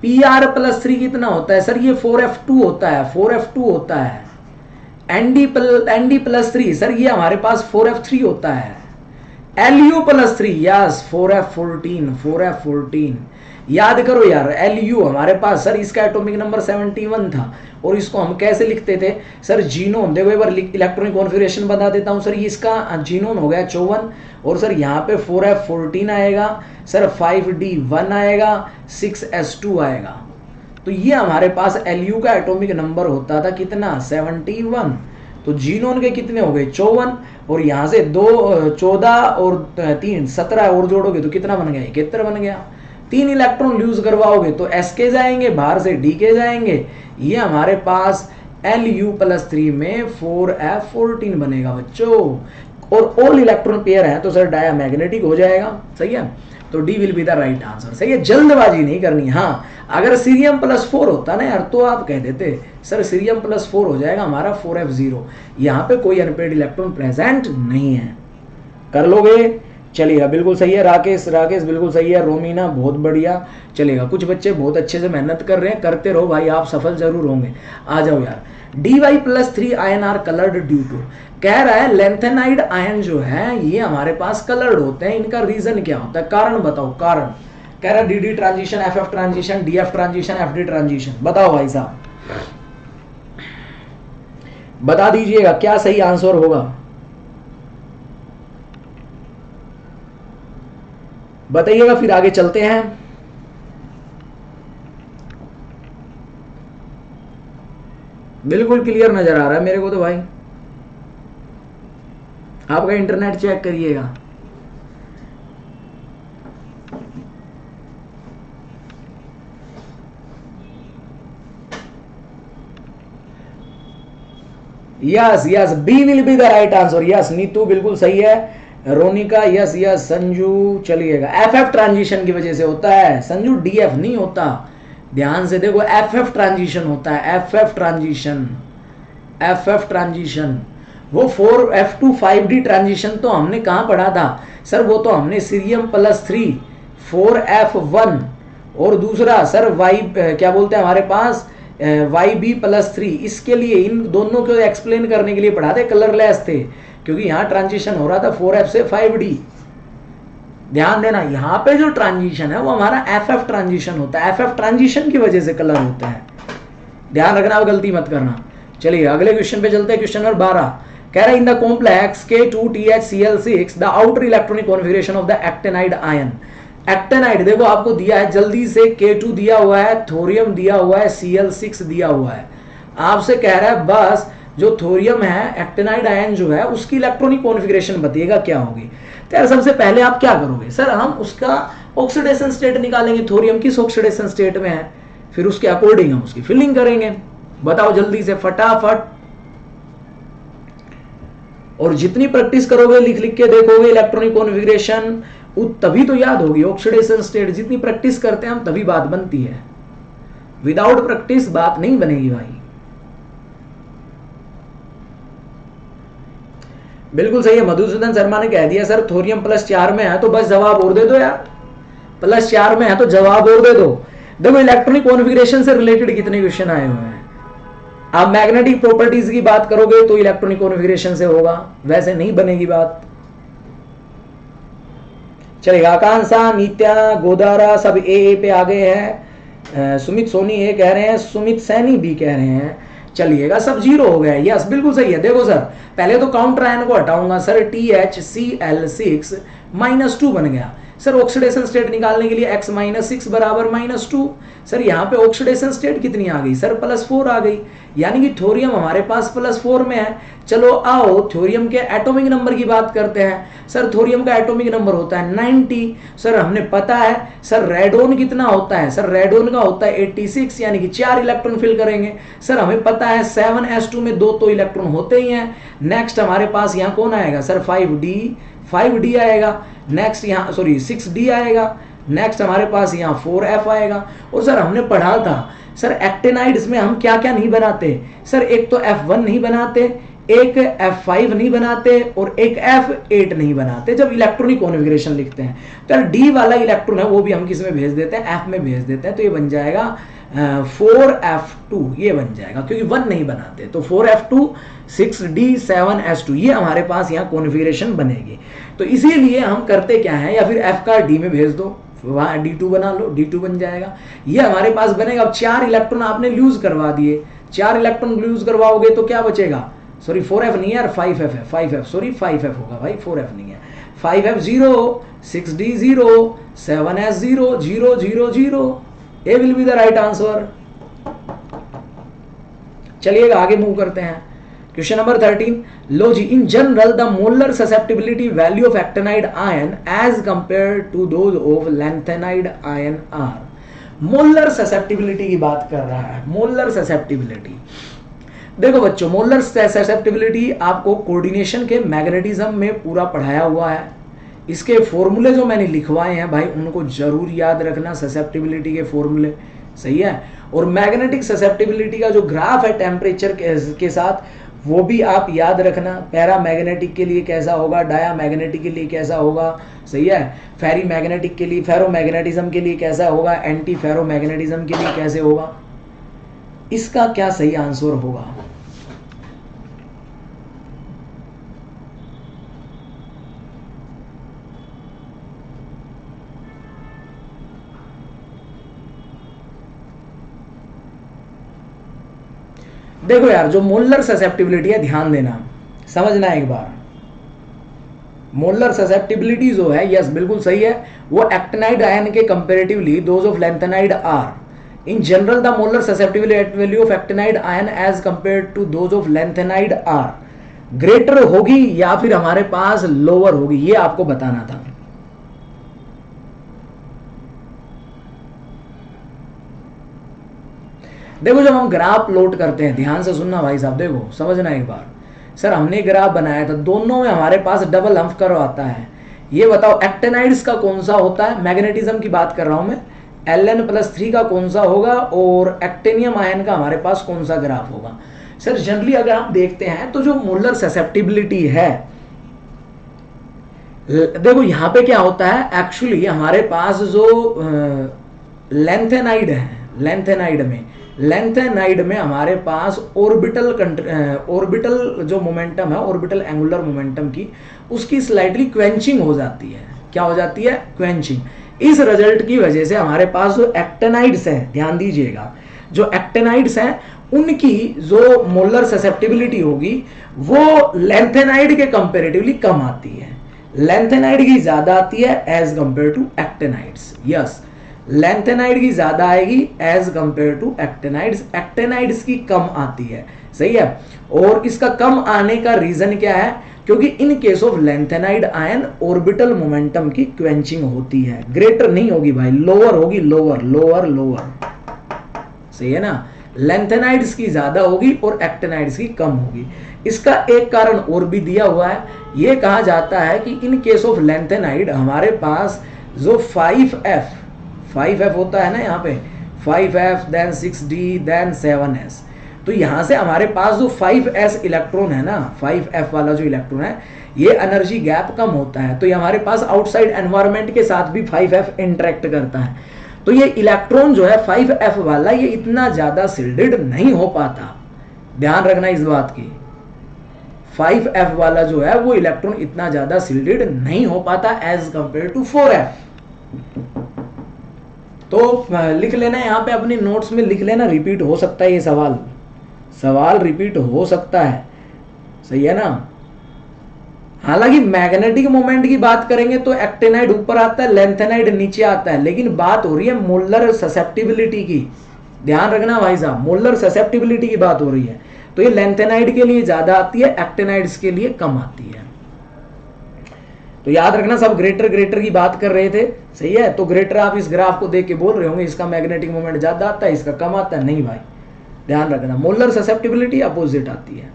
Pr+3 कितना होता है सर, ये 4f2 होता है, 4f2 होता है। Nd+3 सर ये हमारे पास 4f3 होता है। Lu+3 यस 4f14, 4f14 याद करो यार। Lu हमारे पास सर इसका एटॉमिक नंबर 71 था, और इसको हम कैसे लिखते थे सर, जीनोम। देखो एक बार इलेक्ट्रॉनिक कॉन्फ़िगरेशन बता देता हूं सर, ये इसका जीनोम हो गया 54, और सर यहाँ पे 4f14 आएगा, सर 5d1 आएगा, 6s2 आएगा। तो ये हमारे पास Lu का एटॉमिक नंबर होता था कितना, 71। तो जीनोन के कितने हो गए, 54, और यहाँ से 14 और 3 17 और जोड़ोगे तो कितना बन गया, 71 बन गया। 3 इलेक्ट्रॉन लूज करवाओगे तो एस के जाएंगे, बाहर से डी के जाएंगे, ये हमारे पास Lu+3 में 4f14 बनेगा बच्चों। और ऑल इलेक्ट्रॉन पेयर है तो सर डायामैग्नेटिक हो जाएगा, सही है। तो D will be the right answer, सही है। जल्दबाजी नहीं करनी। हाँ अगर सीरियम +4 होता ना यार, तो आप कह देते सर सीरियम +4 हो जाएगा हमारा 4f0, यहाँ पे कोई अनपेड इलेक्ट्रॉन प्रेजेंट नहीं है। कर लोगे, चलिएगा, बिल्कुल सही है। राकेश बिल्कुल सही है। रोमीना बहुत बढ़िया, चलेगा। कुछ बच्चे बहुत अच्छे से मेहनत कर रहे हैं, करते रहो भाई, आप सफल जरूर होंगे। आ जाओ यार। dy+3 ion are coloured due to, कह रहा है लेंथेनाइड आयन जो है ये हमारे पास कलर्ड होते हैं, इनका रीजन क्या होता है, कारण बताओ। कारण कह रहा है dd transition, ff transition, df transition, fd transition. बताओ भाई साहब, बता दीजिएगा क्या सही आंसर होगा। बताइएगा, फिर आगे चलते हैं। बिल्कुल क्लियर नजर आ रहा है मेरे को तो भाई, आपका इंटरनेट चेक करिएगा। Yes yes, B will be the right answer. Yes Neetu बिल्कुल सही है। Ronika yes yes. संजू चलिएगा, एफ ट्रांजिशन की वजह से होता है संजू, डीएफ नहीं होता। ध्यान से देखो, एफ ट्रांजिशन होता है, एफ ट्रांजिशन। वो 4f2 5d ट्रांजिशन तो हमने कहाँ पढ़ा था सर, वो तो हमने सीरियम +3 4f1 और दूसरा सर y क्या बोलते हैं हमारे पास YB+3, इसके लिए इन दोनों को एक्सप्लेन करने के लिए पढ़ा थे, कलरलेस थे, क्योंकि यहाँ ट्रांजिशन हो रहा था 4f से 5d। ध्यान देना, यहाँ पे जो ट्रांजिशन है वो हमारा एफ ट्रांजिशन होता है, एफ ट्रांजिशन की वजह से कलर होता है। ध्यान रखना, आप गलती मत करना। चलिए अगले क्वेश्चन पे चलते हैं। क्वेश्चन नंबर 12 कह रहा है in the complex K2THCl6 the outer electronic configuration of the actinide ion. Actinide देखो आपको दिया है जल्दी से, K2 दिया हुआ है, थोरियम दिया हुआ है, Cl6 दिया हुआ है, आपसे कह रहा है बस जो थोरियम है एक्टेनाइड आयन जो है उसकी इलेक्ट्रॉनिक कॉन्फ़िगरेशन बताइएगा क्या होगी। तो यार सबसे पहले आप क्या करोगे सर, हम उसका ऑक्सीडेशन स्टेट निकालेंगे, थोरियम किस ऑक्सीडेशन स्टेट में है, फिर उसके अकॉर्डिंग हम उसकी फिलिंग करेंगे। बताओ जल्दी से फटाफट, और जितनी प्रैक्टिस करोगे लिख लिख के देखोगे इलेक्ट्रॉनिक कॉन्फ़िगरेशन, तभी तो याद होगी। ऑक्सीडेशन स्टेट जितनी प्रैक्टिस करते हैं हम तभी बात बनती है, विदाउट प्रैक्टिस बात नहीं बनेगी भाई। बिल्कुल सही है, मधुसूदन शर्मा ने कह दिया सर थोरियम +4 में है तो बस जवाब और दे दो यार, +4 में है तो जवाब और दे दो। देखो इलेक्ट्रॉनिक कॉन्फ़िगरेशन से रिलेटेड कितने क्वेश्चन आए हुए हैं। आप मैग्नेटिक प्रॉपर्टीज की बात करोगे तो इलेक्ट्रॉनिक कॉन्फ़िगरेशन से होगा, वैसे नहीं बनेगी बात। चलेगा, आकांक्षा, नित्या, गोदारा सब ए पे आ गए हैं। सुमित सोनी ए कह रहे हैं, सुमित सैनी भी कह रहे हैं। चलिएगा सब 0 हो गया, यस बिल्कुल सही है। देखो सर पहले तो काउंटर आयन को हटाऊंगा सर, THCl6 -2 बन गया सर। ऑक्सीडेशन स्टेट निकालने के लिए x -6 बराबर -2। सर यहाँ पे ऑक्सीडेशन स्टेट कितनी आ गई सर, +4 आ गई, यानी कि थोरियम हमारे पास +4 में है। चलो आओ थोरियम के एटॉमिक नंबर की बात करते हैं। सर थोरियम का एटॉमिक नंबर होता है 90। सर हमने पता है सर रेडोन कितना होता है, सर रेडोन का होता है 86, यानी कि 4 इलेक्ट्रॉन फिल करेंगे। सर हमें पता है 7s2 में 2 तो इलेक्ट्रॉन होते ही हैं। नेक्स्ट हमारे पास यहाँ कौन आएगा सर, 5d आएगा। नेक्स्ट यहाँ सॉरी 6d आएगा। नेक्स्ट हमारे पास यहाँ 4f आएगा। और सर हमने पढ़ा था सर एक्टेनाइड्स में हम क्या क्या नहीं बनाते सर, एक तो F1 नहीं बनाते, एक F5 नहीं बनाते और एक F8 नहीं बनाते जब इलेक्ट्रॉनिक कॉन्फ़िगरेशन लिखते हैं। तो यार D वाला इलेक्ट्रॉन है वो भी हम किस में भेज देते हैं, F में भेज देते हैं। तो ये बन जाएगा 4f2, ये बन जाएगा क्योंकि 1 नहीं बनाते। तो 4f2 6d 7s2 ये हमारे पास यहाँ कॉन्फ़िगरेशन बनेगी। तो इसीलिए हम करते क्या है, या फिर F का D में भेज दो, वहाँ D2 बना लो, D2 बन जाएगा, ये हमारे पास बनेगा। अब 4 इलेक्ट्रॉन आपने लूज करवा दिए, 4 इलेक्ट्रॉन लूज करवाओगे तो क्या बचेगा, सॉरी 4f नहीं है यार, 5f है, 5f सॉरी 5f होगा भाई, 4f नहीं है। 5f 0, 6d 0, 7s 0, 0 0 0, A will be the right answer. चलिएगा आगे मूव करते हैं। क्वेश्चन नंबर 13, लो जी, in general the molar susceptibility value of actinide ion as compare to those of lanthanide ion are. Molar susceptibility की बात कर रहा है, मोलर ससेप्टिबिलिटी। देखो बच्चों मोलर ससेप्टिबिलिटी आपको कोऑर्डिनेशन के मैग्नेटिज्म में पूरा पढ़ाया हुआ है। इसके फॉर्मूले जो मैंने लिखवाए हैं भाई उनको जरूर याद रखना, ससेप्टिबिलिटी के फॉर्मूले, सही है। और मैग्नेटिक ससेप्टिबिलिटी का जो ग्राफ है टेम्परेचर के साथ वो भी आप याद रखना। पैरा मैग्नेटिक के लिए कैसा होगा, डाया मैग्नेटिक के लिए कैसा होगा, सही है। फेरी मैग्नेटिक के लिए, फेरो मैग्नेटिज्म के लिए कैसा होगा, एंटी फेरो मैग्नेटिज्म के लिए कैसे होगा, इसका क्या सही आंसर होगा। देखो यार जो मोलर ससेप्टिबिलिटी है, ध्यान देना, समझना एक बार। मोलर ससेप्टिबिलिटी जो है, यस बिल्कुल सही है, वो एक्टिनाइड आयन के comparatively those of lanthanide are. In general the molar susceptibility value of actinide ion as compare to those of lanthanide are greater होगी या फिर हमारे पास लोअर होगी, ये आपको बताना था। देखो जब हम ग्राफ प्लॉट करते हैं, ध्यान से सुनना भाई साहब, देखो समझना एक बार। सर हमने ग्राफ बनाया था, दोनों में हमारे पास डबल हम्फ कर्व आता है। ये बताओ एक्टिनाइड्स का कौन सा होता है, मैग्नेटिज्म की बात कर रहा हूं मैं, Ln+3 का कौन सा होगा और एक्टिनियम आयन का हमारे पास कौन सा ग्राफ होगा। सर जनरली अगर हम देखते हैं तो जो मोलर ससेप्टिबिलिटी है, देखो यहां पे क्या होता है, एक्चुअली हमारे पास जो लेंथेनाइड है, लेंथेनाइड में हमारे पास ऑर्बिटल जो मोमेंटम है, ऑर्बिटल एंगुलर मोमेंटम की, उसकी स्लाइटली क्वेंचिंग हो जाती है। क्या हो जाती है, क्वेंचिंग। इस रिजल्ट की वजह से हमारे पास जो एक्टिनाइड्स हैं, ध्यान दीजिएगा, जो एक्टिनाइड्स हैं उनकी जो मोलर ससेप्टिबिलिटी होगी वो लेंथेनाइड के कंपैरेटिवली कम आती है। लैंथेनाइड की ज्यादा आती है as compare to actinides. Yes, lanthanide की ज्यादा आएगी as compare to actinides, actinides की कम आती है। सही है। और इसका कम आने का रीजन क्या है? क्योंकि in case of lanthanide ion orbital momentum की क्वेंचिंग होती है, ग्रेटर नहीं होगी भाई, लोअर होगी, लोअर लोअर लोअर। सही है ना, लैंथेनाइड्स की ज्यादा होगी और एक्टेनाइड्स की कम होगी। इसका एक कारण और भी दिया हुआ है, यह कहा जाता है कि इन केस ऑफ लैंथेनाइड हमारे पास जो 5f होता है ना, यहाँ पे 5f then 6d then 7s, तो यहां से हमारे पास जो 5s इलेक्ट्रॉन है ना, 5f वाला जो इलेक्ट्रॉन है, ये एनर्जी गैप कम होता है, तो ये हमारे पास आउटसाइड एनवायरनमेंट के साथ भी 5f इंटरेक्ट करता है। तो ये इलेक्ट्रॉन जो है 5f वाला, ये इतना ज्यादा शिल्डेड नहीं हो पाता, ध्यान रखना इस बात की। 5f वाला जो है वो इलेक्ट्रॉन इतना ज्यादा शिल्डेड नहीं हो पाता एज कंपेयर टू 4f। तो लिख लेना यहाँ पे अपनी नोट्स में, लिख लेना, रिपीट हो सकता है ये सवाल रिपीट हो सकता है। सही है ना। हालांकि मैग्नेटिक मोमेंट की बात करेंगे तो एक्टेनाइड ऊपर आता है, लैंथेनाइड नीचे आता है, लेकिन बात हो रही है मोलर ससेप्टिबिलिटी की, ध्यान रखना भाई साहब, मोलर ससेप्टिबिलिटी की बात हो रही है। तो ये लैंथेनाइड के लिए ज्यादा आती है, एक्टेनाइड्स के लिए कम आती है। तो याद रखना, सब ग्रेटर की बात कर रहे थे। सही है। तो ग्रेटर आप इस ग्राफ को देख के बोल रहे होंगे इसका मैग्नेटिक मोमेंट ज्यादा आता है, इसका कम आता है। नहीं भाई, ध्यान रखना, मोलर ससेप्टिबिलिटी अपोजिट आती है।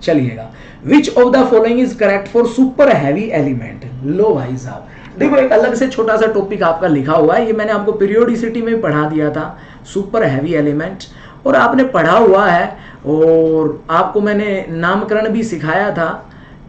चलिएगा, which of the following is correct for super heavy element. लो भाई साहब, देखो एक अलग से छोटा सा टॉपिक आपका लिखा हुआ है, ये मैंने आपको पीरियोडिसिटी में पढ़ा दिया था, सुपर हैवी एलिमेंट, और आपने पढ़ा हुआ है, और आपको मैंने नामकरण भी सिखाया था।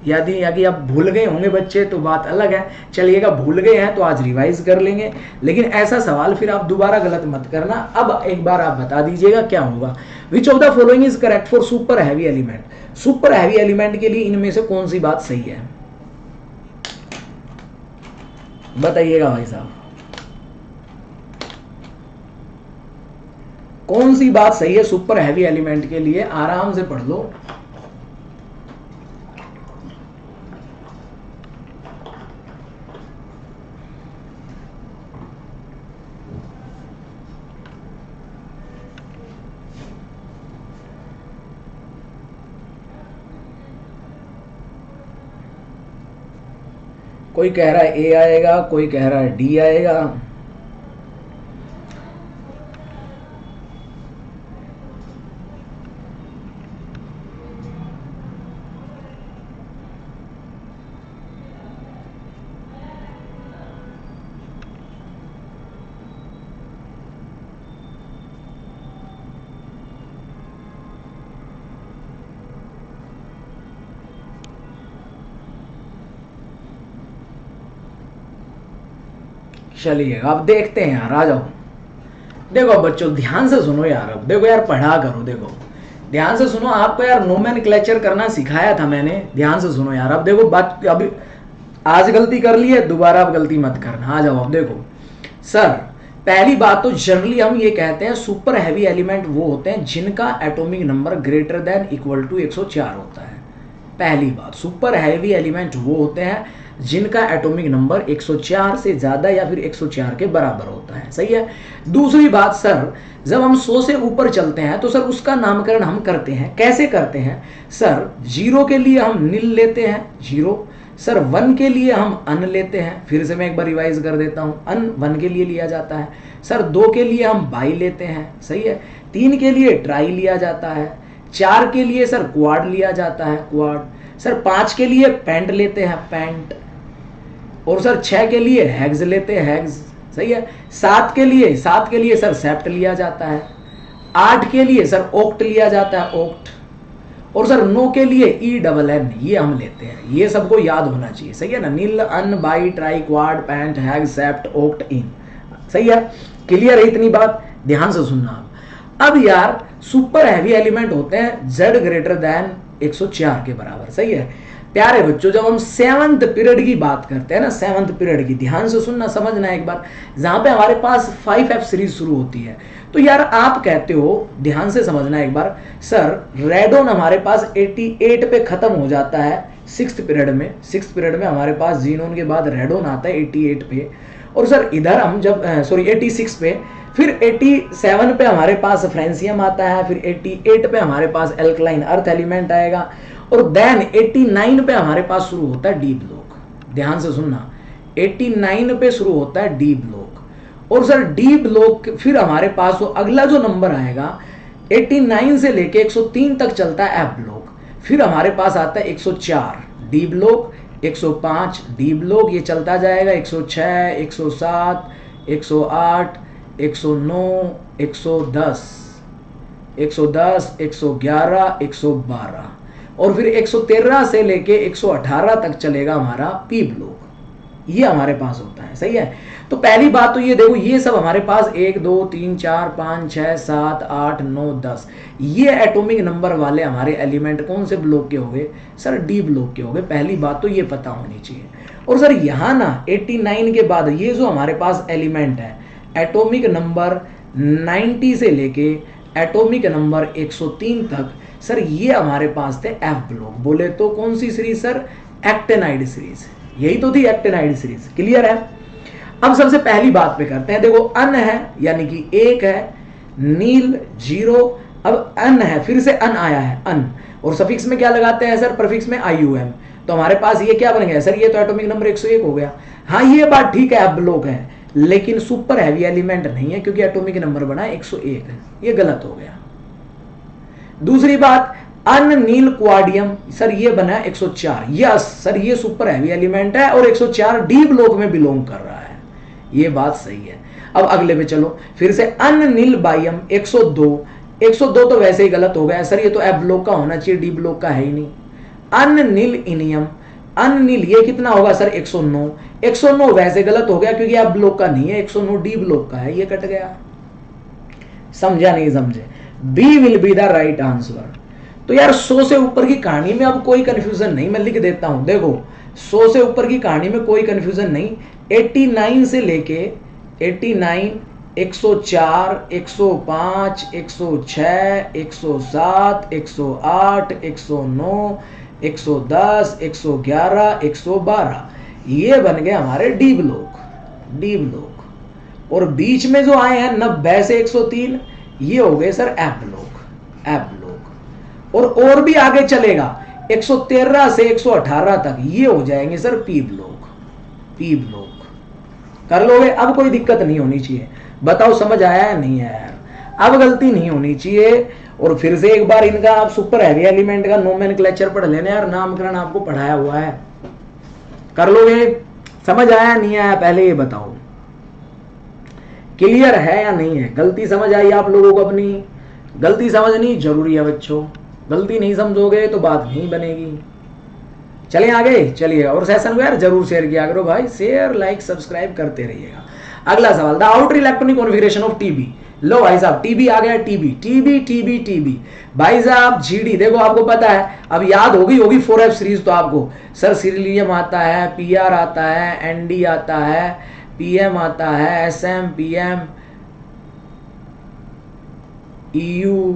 यदि आप भूल गए होंगे बच्चे तो बात अलग है। चलिएगा, भूल गए हैं तो आज रिवाइज कर लेंगे, लेकिन ऐसा सवाल फिर आप दोबारा गलत मत करना। अब एक बार आप बता दीजिएगा क्या होगा। विच of the following is correct for super heavy element. Super heavy element के लिए इनमें से कौन सी बात सही है, बताइएगा भाई साहब, कौन सी बात सही है सुपर हैवी एलिमेंट के लिए? आराम से पढ़ लो। कोई कह रहा है ए आएगा, कोई कह रहा है डी आएगा। चलिए अब देखते हैं यार, आ जाओ। देखो बच्चों ध्यान से सुनो यार, अब देखो यार, पढ़ा करो, देखो ध्यान से सुनो। आपको यार नोमेनक्लेचर करना सिखाया था मैंने, ध्यान से सुनो यार। अब देखो बात, अभी आज गलती कर ली है, दोबारा अब गलती मत करना। आ जाओ। अब देखो सर, पहली बात तो जनरली हम ये कहते हैं सुपर हैवी एलिमेंट वो होते हैं जिनका atomic number greater than equal to 104 होता है। पहली बात, सुपर हैवी एलिमेंट वो होते हैं जिनका एटॉमिक नंबर 104 से ज्यादा या फिर 104 के बराबर होता है। सही है। दूसरी बात सर, जब हम 100 से ऊपर चलते हैं तो सर उसका नामकरण हम करते हैं, कैसे करते हैं सर? 0 के लिए हम नील लेते हैं, 0। सर 1 के लिए हम अन लेते हैं, फिर से मैं एक बार रिवाइज कर देता हूं, अन 1 के लिए लिया जाता है। सर 2 के लिए हम बाई लेते हैं, सही है। 3 के लिए ट्राई लिया जाता है। 4 के लिए सर क्वाड लिया जाता है, क्वाड। सर 5 के लिए पेंट लेते हैं, पेंट। और सर 6 के लिए हेक्स लेते हैं, हेक्स। सही है। 7 के लिए सर सेप्ट लिया जाता है। 8 के लिए सर ओक्ट लिया जाता है, ओक्ट। और सर 9 के लिए ENN, ये हम लेते हैं। ये सबको याद होना चाहिए, सही है ना। Nil, un, bi, tri, quad, pent, hex, sept, oct, enn. सही है, क्लियर है इतनी बात? ध्यान से सुनना। अब यार सुपर हैवी एलिमेंट होते हैं Z ग्रेटर देन 104 के बराबर। सही है प्यारे बच्चों, जब हम 7th पीरियड की बात करते हैं ना, 7th पीरियड की, ध्यान से सुनना, समझना एक बार, जहां पे हमारे पास 5F सीरीज शुरू होती है, तो यार आप कहते हो, ध्यान से समझना एक बार, सर रेडॉन हमारे पास 88 पे खत्म हो जाता है, सिक्स्थ पीरियड में हमारे पास जीनोन के बाद रेडोन आता है 88 पे, और सर इधर हम जब 86 पे, फिर 87 पे हमारे पास फ्रेंसियम आता है, फिर 88 पे हमारे पास एल्कलाइन अर्थ एलिमेंट आएगा, और देन 89 पे हमारे पास शुरू होता है डी ब्लॉक। ध्यान से सुनना, 89 पे शुरू होता है डी ब्लॉक, और सर डी ब्लॉक फिर हमारे पास अगला जो नंबर आएगा 89 से लेके 103 तक चलता है एफ ब्लॉक, फिर हमारे पास आता है 104 डी ब्लॉक, 105 डी ब्लॉक, ये चलता जाएगा 106, 107, 108, 109, 110, 111, 112, और फिर 113 से लेके 118 तक चलेगा हमारा पी ब्लॉक। ये हमारे पास होता है, सही है। तो पहली बात तो ये देखो, ये सब हमारे पास 1 2 3 4 5 6 7 8 9 10 ये एटॉमिक नंबर वाले हमारे एलिमेंट कौन से ब्लॉक के हो गए? सर डी ब्लॉक के हो गए। पहली बात तो ये पता होनी चाहिए। और सर यहाँ ना 89 के बाद ये जो हमारे पास एलिमेंट है, एटॉमिक नंबर 90 से लेके एटॉमिक नंबर 103 तक, सर ये हमारे पास थे एफ ब्लॉक। बोले तो कौन सी सीरीज सर? एक्टेनाइड सीरीज, यही तो थी एक्टेनाइड सीरीज। क्लियर है? अब सबसे पहली बात पे करते हैं। देखो अन है यानी कि 1 है, नील 0, अब अन है, फिर से अन आया है अन, और सफिक्स में क्या लगाते हैं सर? प्रफिक्स में IUM। तो हमारे पास ये क्या बन गया सर? ये तो एटॉमिक नंबर 101 हो गया। हाँ ये बात ठीक है, एफ ब्लॉक है, लेकिन सुपर हैवी एलिमेंट नहीं है क्योंकि एटॉमिक नंबर बना 101 है, ये गलत हो गया। दूसरी बात, अन नील क्वाडियम, सर ये बना 104, यस सर ये सुपर हैवी एलिमेंट है और 104 डी ब्लॉक में बिलोंग कर रहा है, ये बात सही है। अब अगले पे चलो, फिर से अन नील बाइयम 102 तो वैसे ही गलत हो गया सर, ये तो एफ ब्लॉक का होना चाहिए, डी ब्लॉक का है ही नहीं। अन नील इनियम, अन नील ये कितना होगा सर? 109 वैसे गलत हो गया क्योंकि एफ ब्लॉक का नहीं है, 109 डी ब्लॉक का है, ये कट गया। समझा नहीं समझे? B will be the right answer. तो यार 100 से ऊपर की कहानी में अब कोई कंफ्यूजन नहीं, मैं लिख देता हूं। देखो 100 से ऊपर की कहानी में कोई कंफ्यूजन नहीं। 89 से लेके 89, 104, 105, 106, 107, 108, 109, 110, 111, 112 ये बन गए हमारे डी ब्लॉक। और बीच में जो आए हैं 90 से 103 ये हो गए सर एफ ब्लॉक। और भी आगे चलेगा 113 से 118 तक ये हो जाएंगे सर पी ब्लॉक। कर लोगे? अब कोई दिक्कत नहीं होनी चाहिए। बताओ समझ आया है नहीं आया? अब गलती नहीं होनी चाहिए। और फिर से एक बार इनका आप सुपर हैवी एलिमेंट का नोमेनक्लेचर पढ़ लेना यार, नामकरण आपको पढ़ाया हुआ है, कर लोगे? समझ आया नहीं आया पहले ये बताओ, क्लियर है या नहीं है? गलती समझ आई आप लोगों को? अपनी गलती समझनी जरूरी है बच्चों, गलती नहीं समझोगे तो बात नहीं बनेगी। चलिए आगे चलिए, और सेशन को यार जरूर शेयर किया करो भाई, शेयर लाइक सब्सक्राइब करते रहिएगा। अगला सवाल, the outer electronic configuration of TB. लो भाई साहब टीबी आ गया, टीबी भाई साहब। जीडी देखो आपको पता है, अब याद होगी 4F सीरीज तो आपको, सर सिरिलियम आता है, PR आता है, ND आता है, PM आता है, SM, PM, EU,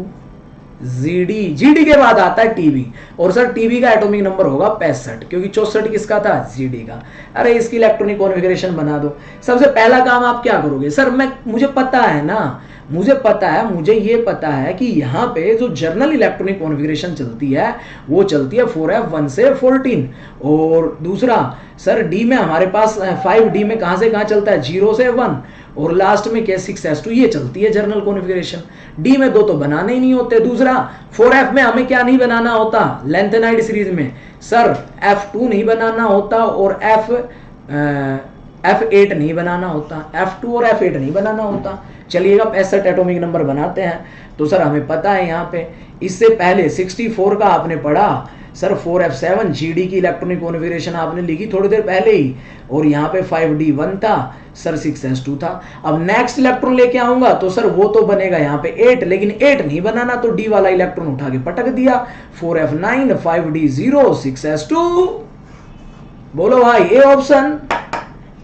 GD के बाद आता है टीबी। और सर टीबी का एटॉमिक नंबर होगा 65 क्योंकि 64 किसका था? जीडी का। अरे इसकी इलेक्ट्रॉनिक कॉन्फ़िगरेशन बना दो। सबसे पहला काम आप क्या करोगे? सर मुझे पता है ना, मुझे ये पता है कि यहाँ पे जो जर्नल इलेक्ट्रॉनिक कॉन्फ़िगरेशन चलती है वो चलती है 4F1 से 14। और दूसरा सर डी में हमारे पास 5D में कहाँ से कहाँ चलता है? 0 से 1, और लास्ट में क्या 6S2 ये चलती है जर्नल कॉन्फ़िगरेशन। डी में दो तो बनाने ही नहीं होते। दूसरा 4F में हमें क्या नहीं बनाना होता? लेंथेनाइड सीरीज में सर F2 नहीं बनाना होता और F8 नहीं बनाना होता, F2 और F8 नहीं बनाना होता। चलिएगा 65 एटॉमिक नंबर बनाते हैं। तो सर हमें पता है यहाँ पे, इससे पहले 64 का आपने पढ़ा सर, 4F7 GD की इलेक्ट्रॉनिक कॉन्फ़िगरेशन आपने लिखी थोड़ी देर पहले ही, और यहाँ पे 5D1 था सर, 6S2 था। अब नेक्स्ट इलेक्ट्रॉन लेके आऊंगा तो सर वो तो बनेगा यहाँ पे 8, लेकिन 8 नहीं बनाना तो D वाला इलेक्ट्रॉन उठा के पटक दिया, 4F9, 5D0, 6S2। बोलो भाई ए ऑप्शन।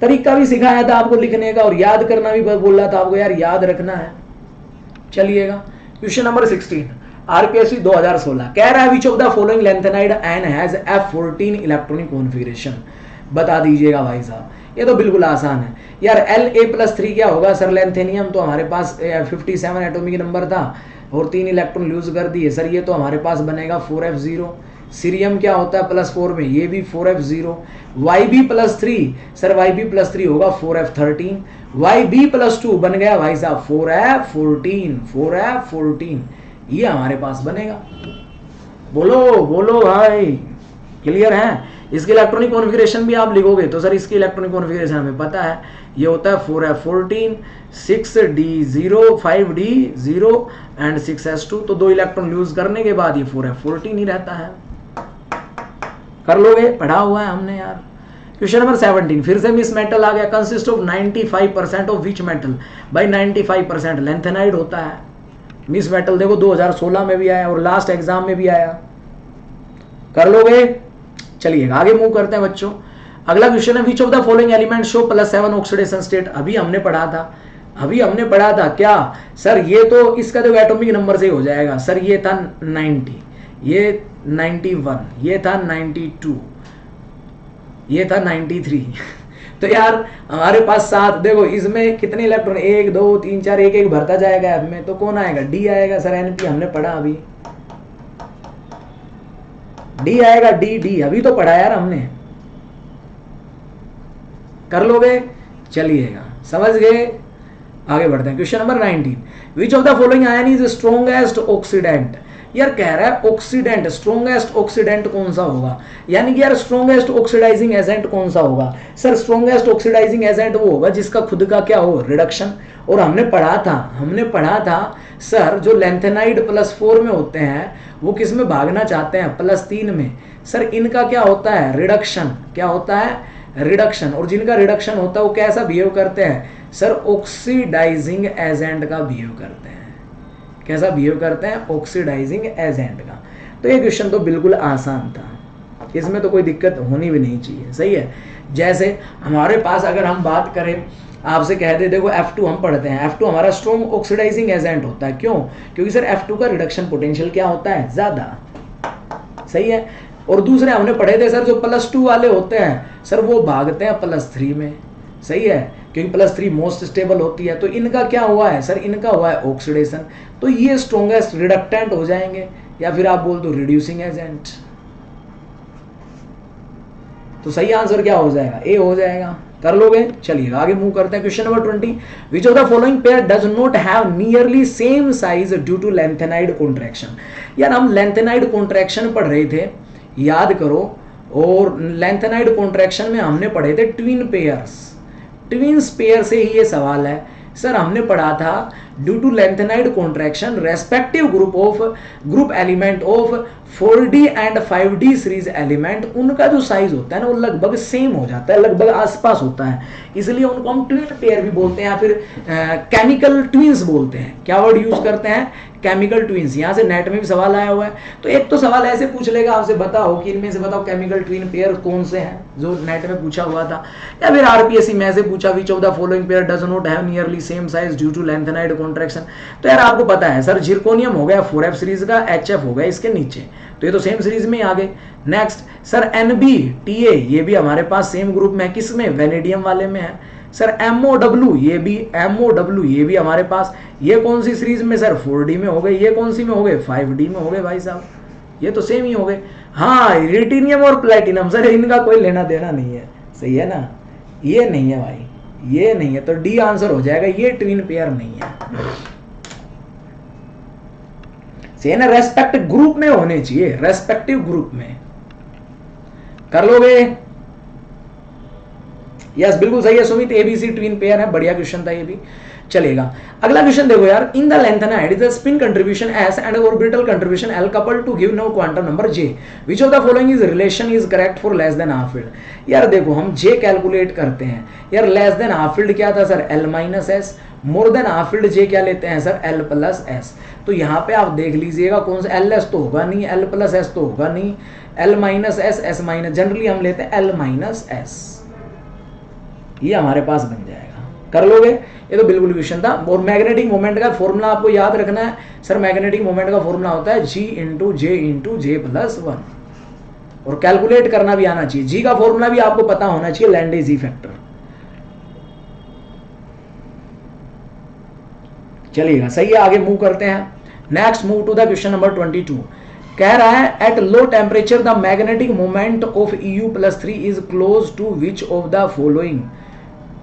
तरीका भी सिखाया था आपको लिखने का, और याद करना भी बोल रहा था आपको, यार याद रखना है। चलिएगा क्वेश्चन नंबर 16, आरपीएससी 2016 कह रहा है which of the following lanthanide an has F14 electronic configuration, बता दीजिएगा भाई साहब। ये तो बिल्कुल आसान है यार। La+3 क्या होगा सर? लेंथेनियम तो हमारे पास 57 एटॉमिक नंबर था और 3 इलेक्ट्रॉन लूज कर दिए सर, ये तो हमारे पास बनेगा 4f0। सीरियम क्या होता है +4 में? ये भी 4f0। Yb+3 सर, Yb+3 होगा 4f13। Yb+2 बन गया भाई साहब 4f14, 4f14, ये हमारे पास बनेगा। बोलो बोलो भाई, क्लियर है? इसकी इलेक्ट्रॉनिक कॉन्फ़िगरेशन भी आप लिखोगे तो सर इसकी इलेक्ट्रॉनिक कॉन्फ़िगरेशन हमें पता है, ये होता है 4f14, 6d0, 5d0 and 6s2। तो 2 इलेक्ट्रॉन लूज करने के बाद ये 4f14 ही रहता है। कर लोगे, पढ़ा हुआ है हमने यार। क्वेश्चन नंबर 17, फिर से मिस मेटल आ गया। Consist of 95% of which metal? भाई 95% लेंथेनाइड होता है। मिस मेटल देखो 2016 में भी आया और लास्ट एग्जाम में भी आया। कर लोगे? चलिए आगे मूव करते हैं बच्चों। अगला क्वेश्चन है which of the following element show +7 oxidation state? अभी हमने पढ़ा था क्या सर? ये तो इसका जो एटॉमिक नंबर से हो जाएगा सर। ये था 90, ये 91, ये था 92, ये था 93 तो यार हमारे पास 7, देखो इसमें कितने इलेक्ट्रॉन? 1 2 3 4, एक एक भरता जाएगा F में, तो कौन आएगा? डी आएगा सर। NP हमने पढ़ा अभी, डी आएगा, डी अभी तो पढ़ा यार हमने। कर लोगे? चलिएगा, समझ गए? आगे बढ़ते हैं। Question number 19, which of the following ion is strongest oxidant? यार कह रहा है ऑक्सीडेंट, स्ट्रॉन्गेस्ट ऑक्सीडेंट कौन सा होगा? यानी कि यार स्ट्रॉन्गेस्ट ऑक्सीडाइजिंग एजेंट कौन सा होगा? सर स्ट्रॉन्गेस्ट ऑक्सीडाइजिंग एजेंट वो होगा जिसका खुद का क्या हो? रिडक्शन। और हमने पढ़ा था सर, जो लेंथेनाइड +4 में होते हैं वो किस में भागना चाहते हैं? +3 में। सर इनका क्या होता है? रिडक्शन। क्या होता है? रिडक्शन। और जिनका रिडक्शन होता है वो कैसा बिहेव करते हैं? सर ऑक्सीडाइजिंग एजेंट का बिहेव करते हैं। कैसा बिहेव करते हैं? ऑक्सीडाइजिंग एजेंट का। तो ये क्वेश्चन तो बिल्कुल आसान था, इसमें तो कोई दिक्कत होनी भी नहीं चाहिए। सही है। जैसे हमारे पास अगर हम बात करें, आपसे कह दे देखो F2 हम पढ़ते हैं, F2 हमारा स्ट्रॉन्ग ऑक्सीडाइजिंग एजेंट होता है। क्यों? क्योंकि सर F2 का रिडक्शन पोटेंशियल क्या होता है? ज्यादा। सही है। और दूसरे हमने पढ़े थे सर, जो +2 वाले होते हैं सर वो भागते हैं +3 में। सही है, क्योंकि +3 मोस्ट स्टेबल होती है। तो इनका क्या हुआ है सर? इनका हुआ है ऑक्सीडेशन। तो ये स्ट्रॉन्गेस्ट रिडक्टेंट हो जाएंगे, या फिर आप बोल दो रिड्यूसिंग एजेंट। तो सही आंसर क्या हो जाएगा? ए हो जाएगा। कर लोगे? चलिए आगे मूव करते हैं। Question number 20, which of the following pair does not have nearly same size due to lanthanide contraction? यार हम लेंथेनाइड कॉन्ट्रैक्शन पढ़ रहे थे, याद करो। और लेंथेनाइड कॉन्ट्रैक्शन में हमने पढ़े थे ट्विन पेयर्स। ट्विन्स पेयर से ही ये सवाल है सर। हमने पढ़ा था due to lanthanide contraction respective group element of 4D and 5D series element, उनका जो साइज होता है ना वो लगभग सेम हो जाता है, लगभग आसपास होता है। इसलिए उनको हम ट्विन पेयर भी बोलते हैं, या फिर केमिकल ट्विन्स बोलते हैं। क्या वर्ड यूज करते हैं? Chemical twins. यहाँ से नेट में भी सवाल आया हुआ है। तो एक तो सवाल ऐसे पूछ लेगा आपसे, बताओ कि इनमें से बताओ केमिकल ट्विन पेयर कौन से हैं, जो नेट में पूछा हुआ था। या फिर आरपीएससी में ऐसे पूछा, which of the following pair does not have nearly same size due to lanthanide contraction. तो यार आपको पता है सर, जिरकोनियम हो गया 4F सीरीज का, HF हो गया इसके नीचे, तो ये तो सेम सीरीज में आ गए। नेक्स्ट सर NbTA, ये भी हमारे पास सेम ग्रुप में है। किसमें? वेनेडियम वाले में है। सर MOW, ये भी हमारे पास, ये कौन सी सीरीज में सर? 4D में हो गए। ये कौन सी में हो गए? 5D में हो गए भाई साहब, ये तो सेम ही हो गए। हाँ, रिटिनियम और प्लेटिनम सर इनका कोई लेना देना नहीं है। सही है ना? ये नहीं है भाई, ये नहीं है, तो डी आंसर हो जाएगा। ये ट्विन पेयर नहीं है। से ना रेस्पेक्टिव ग्रुप में होने चाहिए, रेस्पेक्टिव ग्रुप में। कर लोगे? यस बिल्कुल सही है सुमित, ABC ट्विन पेयर है। बढ़िया क्वेश्चन था ये भी, चलेगा। अगला क्वेश्चन देखो यार, in the lanthanide is the spin contribution S and orbital contribution L coupled to give no quantum number J, which of the following is relation is correct for less than half field? यार देखो हम J calculate करते हैं यार, less than half field क्या था sir? L-S, मोर than half field J क्या लेते हैं सर? L+S। तो यहाँ पे आप देख लीजिएगा कौन सा, LS तो होगा नहीं, L+S तो होगा नहीं, L-S, S-, जनरली हम लेते हैं L-S, ये हमारे पास बन जाएगा। कर लोगे? ये तो बिल्कुल क्वेश्चन था। और मैग्नेटिक मोमेंट का फॉर्मूला आपको याद रखना है सर, मैग्नेटिक मोमेंट का फॉर्मूला होता है G इंटू जे प्लस 1, और कैलकुलेट करना भी आना चाहिए। जी का फॉर्मूला भी आपको पता होना चाहिए, लैंडे जी फैक्टर। चलिएगा, सही है, आगे मूव करते हैं। Next move to the question number 22। कह रहा है at low temperature the magnetic moment of EU+3 is close to which of the following.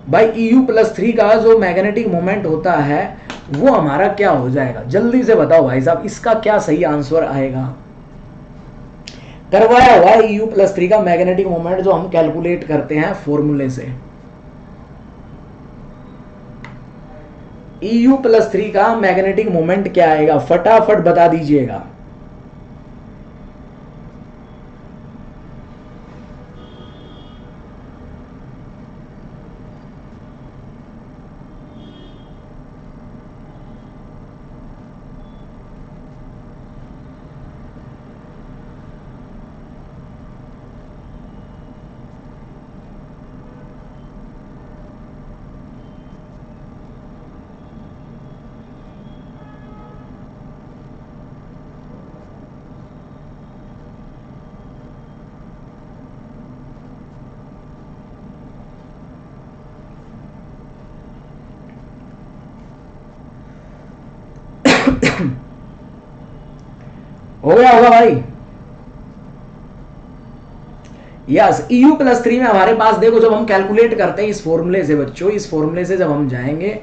भाई EU+3 का जो मैग्नेटिक मोमेंट होता है वो हमारा क्या हो जाएगा, जल्दी से बताओ भाई साहब, इसका क्या सही आंसर आएगा। करवाया हुआ है EU+3 का मैग्नेटिक मोमेंट जो हम कैलकुलेट करते हैं फॉर्मूले से। EU+3 का मैग्नेटिक मोमेंट क्या आएगा, फटाफट बता दीजिएगा। हो गया होगा भाई। यस, EU+3 में हमारे पास देखो, जब हम कैलकुलेट करते हैं इस फॉर्मूले से बच्चों, इस फॉर्मूले से जब हम जाएंगे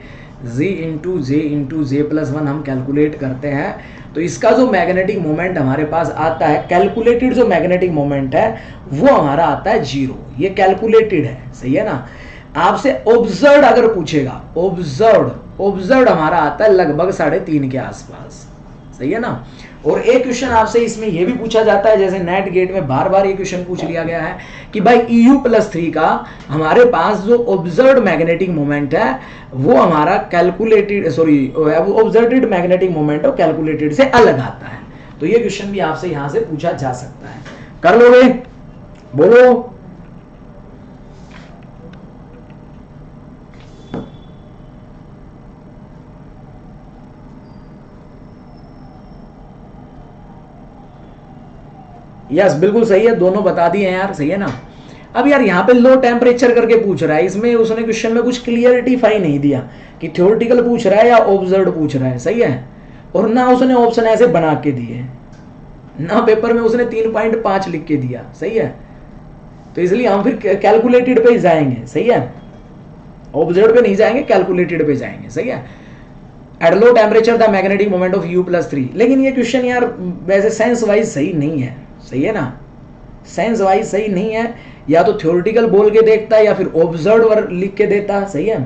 G इंटू जे प्लस 1 हम कैलकुलेट करते हैं, तो इसका जो मैग्नेटिक मोमेंट हमारे पास आता है, कैलकुलेटेड जो मैग्नेटिक मोमेंट है वो हमारा आता है 0। ये कैलकुलेटेड है, सही है ना। आपसे ऑब्जर्व अगर पूछेगा, ऑब्जर्व हमारा आता है लगभग 3.5 के आसपास, सही है ना। और एक क्वेश्चन आपसे इसमें यह भी पूछा जाता है, जैसे नेट गेट में बार बार ये क्वेश्चन पूछ लिया गया है कि भाई EU+3 का हमारे पास जो ऑब्जर्व्ड मैग्नेटिक मोमेंट है वो हमारा कैलकुलेटेड, ऑब्जर्व्ड मैग्नेटिक मोमेंट और कैलकुलेटेड से अलग आता है। तो ये क्वेश्चन भी आपसे यहां से पूछा जा सकता है। कर लोगे? बोलो। यस, बिल्कुल सही है, दोनों बता दिए हैं यार, सही है ना। अब यार यहाँ पे लो टेम्परेचर करके पूछ रहा है, इसमें उसने क्वेश्चन में कुछ क्लियरिटीफाई नहीं दिया कि थ्योरेटिकल पूछ रहा है या ऑब्जर्व्ड पूछ रहा है, सही है। और ना उसने ऑप्शन ऐसे बना के दिए, ना पेपर में उसने 3.5 लिख के दिया, सही है। तो इसलिए हम फिर कैलकुलेटेड पे जाएंगे, सही है, ऑब्जर्व्ड पे नहीं जाएंगे, कैलकुलेटेड पे जाएंगे, सही है। At low temperature the magnetic moment of EU+3। लेकिन ये क्वेश्चन यार वैसे सेंस वाइज सही नहीं है, सही है ना, सेंस वाइज सही नहीं है। या तो थ्योरेटिकल बोल के देखता है या फिर ऑब्जर्व लिख के देता, सही है।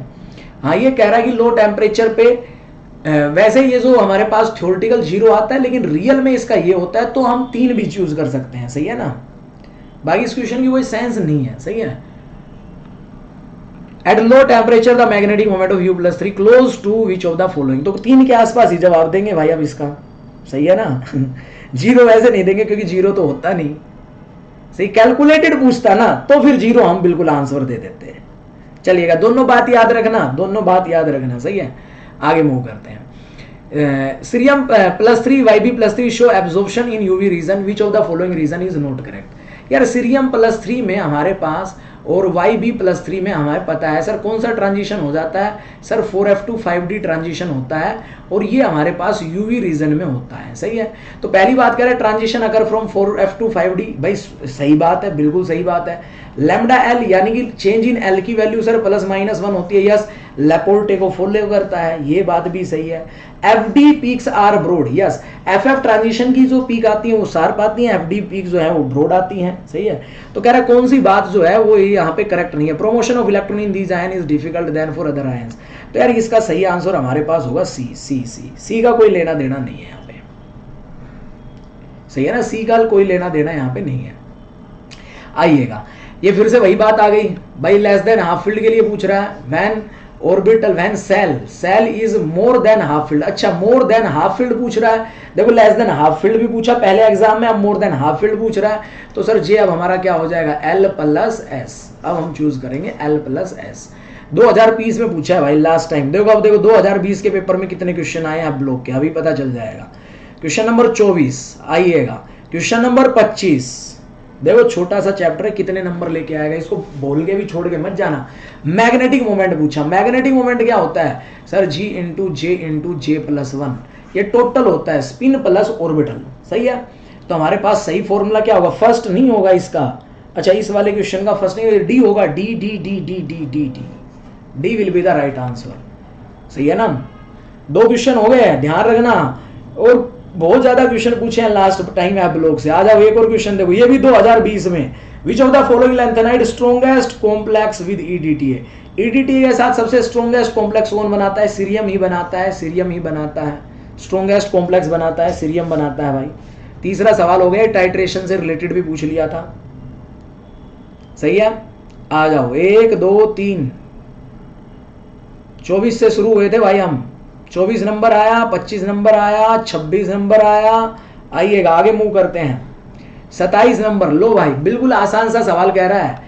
हाँ, ये कह रहा है कि लो टेम्परेचर पे वैसे ये जो हमारे पास थ्योरेटिकल 0 आता है, लेकिन रियल में इसका ये होता है, तो हम 3 भी चूज कर सकते हैं, सही है ना। बाकी इस क्वेश्चन की कोई सेंस नहीं है, सही है। At low temperature the magnetic moment of EU+3 close to which of the following. तो 3 के आसपास ही जवाब देंगे भाई अब इसका, सही है ना। 0 वैसे नहीं देंगे क्योंकि 0 तो होता नहीं, सही। कैलकुलेटेड पूछता ना तो फिर 0 हम बिल्कुल आंसर दे देते हैं। चलिएगा, दोनों बात याद रखना, दोनों बात याद रखना, सही है। आगे मूव करते हैं। Cerium+3 Yb+3 show absorption in UV region, which of the following region is not correct. यार Cerium+3 में हमारे पास और Yb+3 में हमारे पता है सर कौन सा ट्रांजिशन हो जाता है, sir 4f to 5d transition होता है, और ये हमारे पास UV रीजन में होता है, सही है। तो पहली बात कह रहे हैं ट्रांजिशन अगर फ्रॉम 4f to 5d, भाई सही बात है, बिल्कुल सही बात है। लैम्डा एल यानी कि चेंज इन एल की वैल्यू सर +-1 होती है, यस। लेपोर्टे को फॉलो करता है, ये बात भी सही है। FD peaks are broad, yes. FF transition की जो पीक आती है वो शार्प आती है, FD पीक जो है वो ब्रॉड आती है, सही है। तो कह रहा है कौन सी बात जो है वो यहाँ पे करेक्ट नहीं है। Promotion of electron in these ion is difficult than for other ions. तो यार इसका सही आंसर हमारे पास होगा सी का कोई लेना देना नहीं है यहाँ पे, सही है ना। सी का कोई लेना देना यहाँ पे नहीं है। आइएगा, ये फिर से वही बात आ गई भाई, लेस देन हाफ फील्ड के लिए पूछ रहा है। When orbital, when shell is more than half filled. अच्छा, मोर देन हाफ फील्ड पूछ रहा है। देखो लेस देन हाफ फील्ड भी पूछा पहले एग्जाम में, अब मोर देन हाफ फील्ड पूछ रहा है। तो सर जे अब हमारा क्या हो जाएगा, L+S। अब हम चूज करेंगे L+S। 2020 में पूछा है भाई लास्ट टाइम। देखो अब देखो 2020 के पेपर में कितने क्वेश्चन आए आप ब्लॉक के, अभी पता चल जाएगा। क्वेश्चन नंबर 24 आइएगा, क्वेश्चन नंबर 25। देखो छोटा सा चैप्टर है, कितने नंबर लेके आएगा, इसको बोल के भी छोड़ के मत जाना। मैग्नेटिक मोमेंट पूछा। मैग्नेटिक मोमेंट क्या होता है सर? G इंटू जे प्लस 1, ये टोटल होता है स्पिन प्लस ऑर्बिटल। सही है, तो हमारे पास सही फॉर्मूला क्या होगा? फर्स्ट नहीं होगा इसका, अच्छा इस वाले क्वेश्चन का फर्स्ट नहीं, डी होगा, D D D D D D D D will be the right answer. सही है ना, 2 क्वेश्चन हो गए, ध्यान रखना। और बहुत ज्यादा क्वेश्चन पूछे हैं लास्ट टाइम ऐप ब्लॉग से। आ जाओ एक और क्वेश्चन देखो, ये भी 2020 में। विच of the following lanthanide strongest complex with EDTA? EDTA के साथ सबसे स्ट्रॉन्गेस्ट कॉम्प्लेक्स कौन बनाता है? सीरियम ही बनाता है, सीरियम ही बनाता है। स्ट्रॉन्गेस्ट कॉम्प्लेक्स बनाता है, सीरियम बनाता है भाई। तीसरा सवाल हो गया, टाइट्रेशन से रिलेटेड भी पूछ लिया था। सही है, आ जाओ 1 2 3। 24 से शुरू हुए थे भाई हम, 24 नंबर आया, 25 नंबर आया, 26 नंबर आया। आइएगा आगे मूव करते हैं। 27 नंबर, लो भाई बिल्कुल आसान सा सवाल कह रहा है,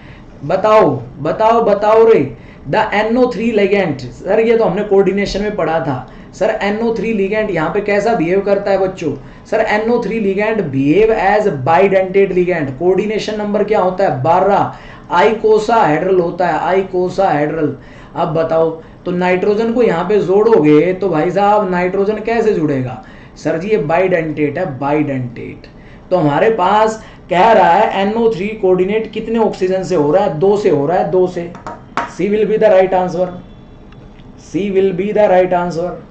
बताओ बताओ बताओ रे। द NO3 लिगेंड, सर ये तो हमने कोऑर्डिनेशन में पढ़ा था। सर NO3 लिगेंड यहाँ पे कैसा बिहेव करता है बच्चों? Sir NO3 ligand behave as bidentate ligand. Coordination number क्या होता है? 12। आइकोसाहेड्रल होता है, आइकोसाहेड्रल। अब बताओ, तो नाइट्रोजन को यहाँ पे जोड़ोगे तो भाई साहब नाइट्रोजन कैसे जुड़ेगा? सर जी ये बाइडेंटेट है, बाइडेंटेट। तो हमारे पास कह रहा है NO3 कोऑर्डिनेट कितने ऑक्सीजन से हो रहा है? 2 से हो रहा है, 2 से। C will be the right answer, C will be the right answer.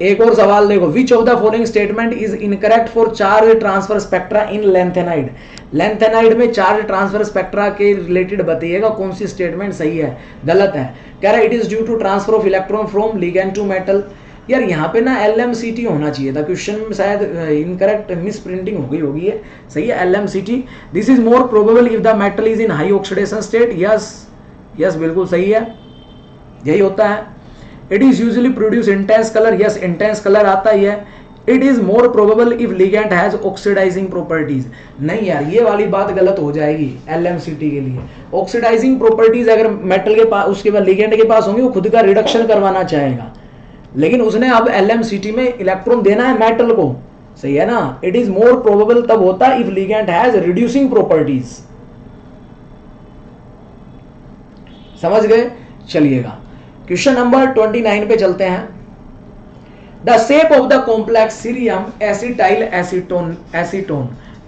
एक और सवाल देखो, which of the following statement is incorrect for charge transfer spectra in lanthanide? Lanthanide में चार्ज ट्रांसफर स्पेक्ट्रा के रिलेटेड बताइएगा कौन सी स्टेटमेंट सही है, गलत है। कह रहा है it is due to transfer of electron from ligand to metal. यार यहाँ पे ना LMCT होना चाहिए था, क्वेश्चन में शायद इनकरेक्ट मिस प्रिंटिंग हो गई होगी है। सही है LMCT। This is more probable if the metal is in high oxidation state. Yes yes बिल्कुल सही है, यही होता है। It is usually produce intense colour. Yes intense colour आता ही है। It is more probable if ligand has oxidising properties. नहीं यार ये वाली बात गलत हो जाएगी LMCT के लिए। ऑक्सीडाइजिंग प्रॉपर्टीज अगर मेटल के पास, उसके बाद लिगेंड के पास होंगी, वो खुद का रिडक्शन करवाना चाहेगा, लेकिन उसने अब LMCT में इलेक्ट्रॉन देना है मेटल को। सही है ना, इट इज मोर प्रोबेबल तब होता है if ligand has reducing properties. समझ गए? चलिएगा क्वेश्चन नंबर 29 पे चलते हैं। The shape of the complex cerium acetyl acetone,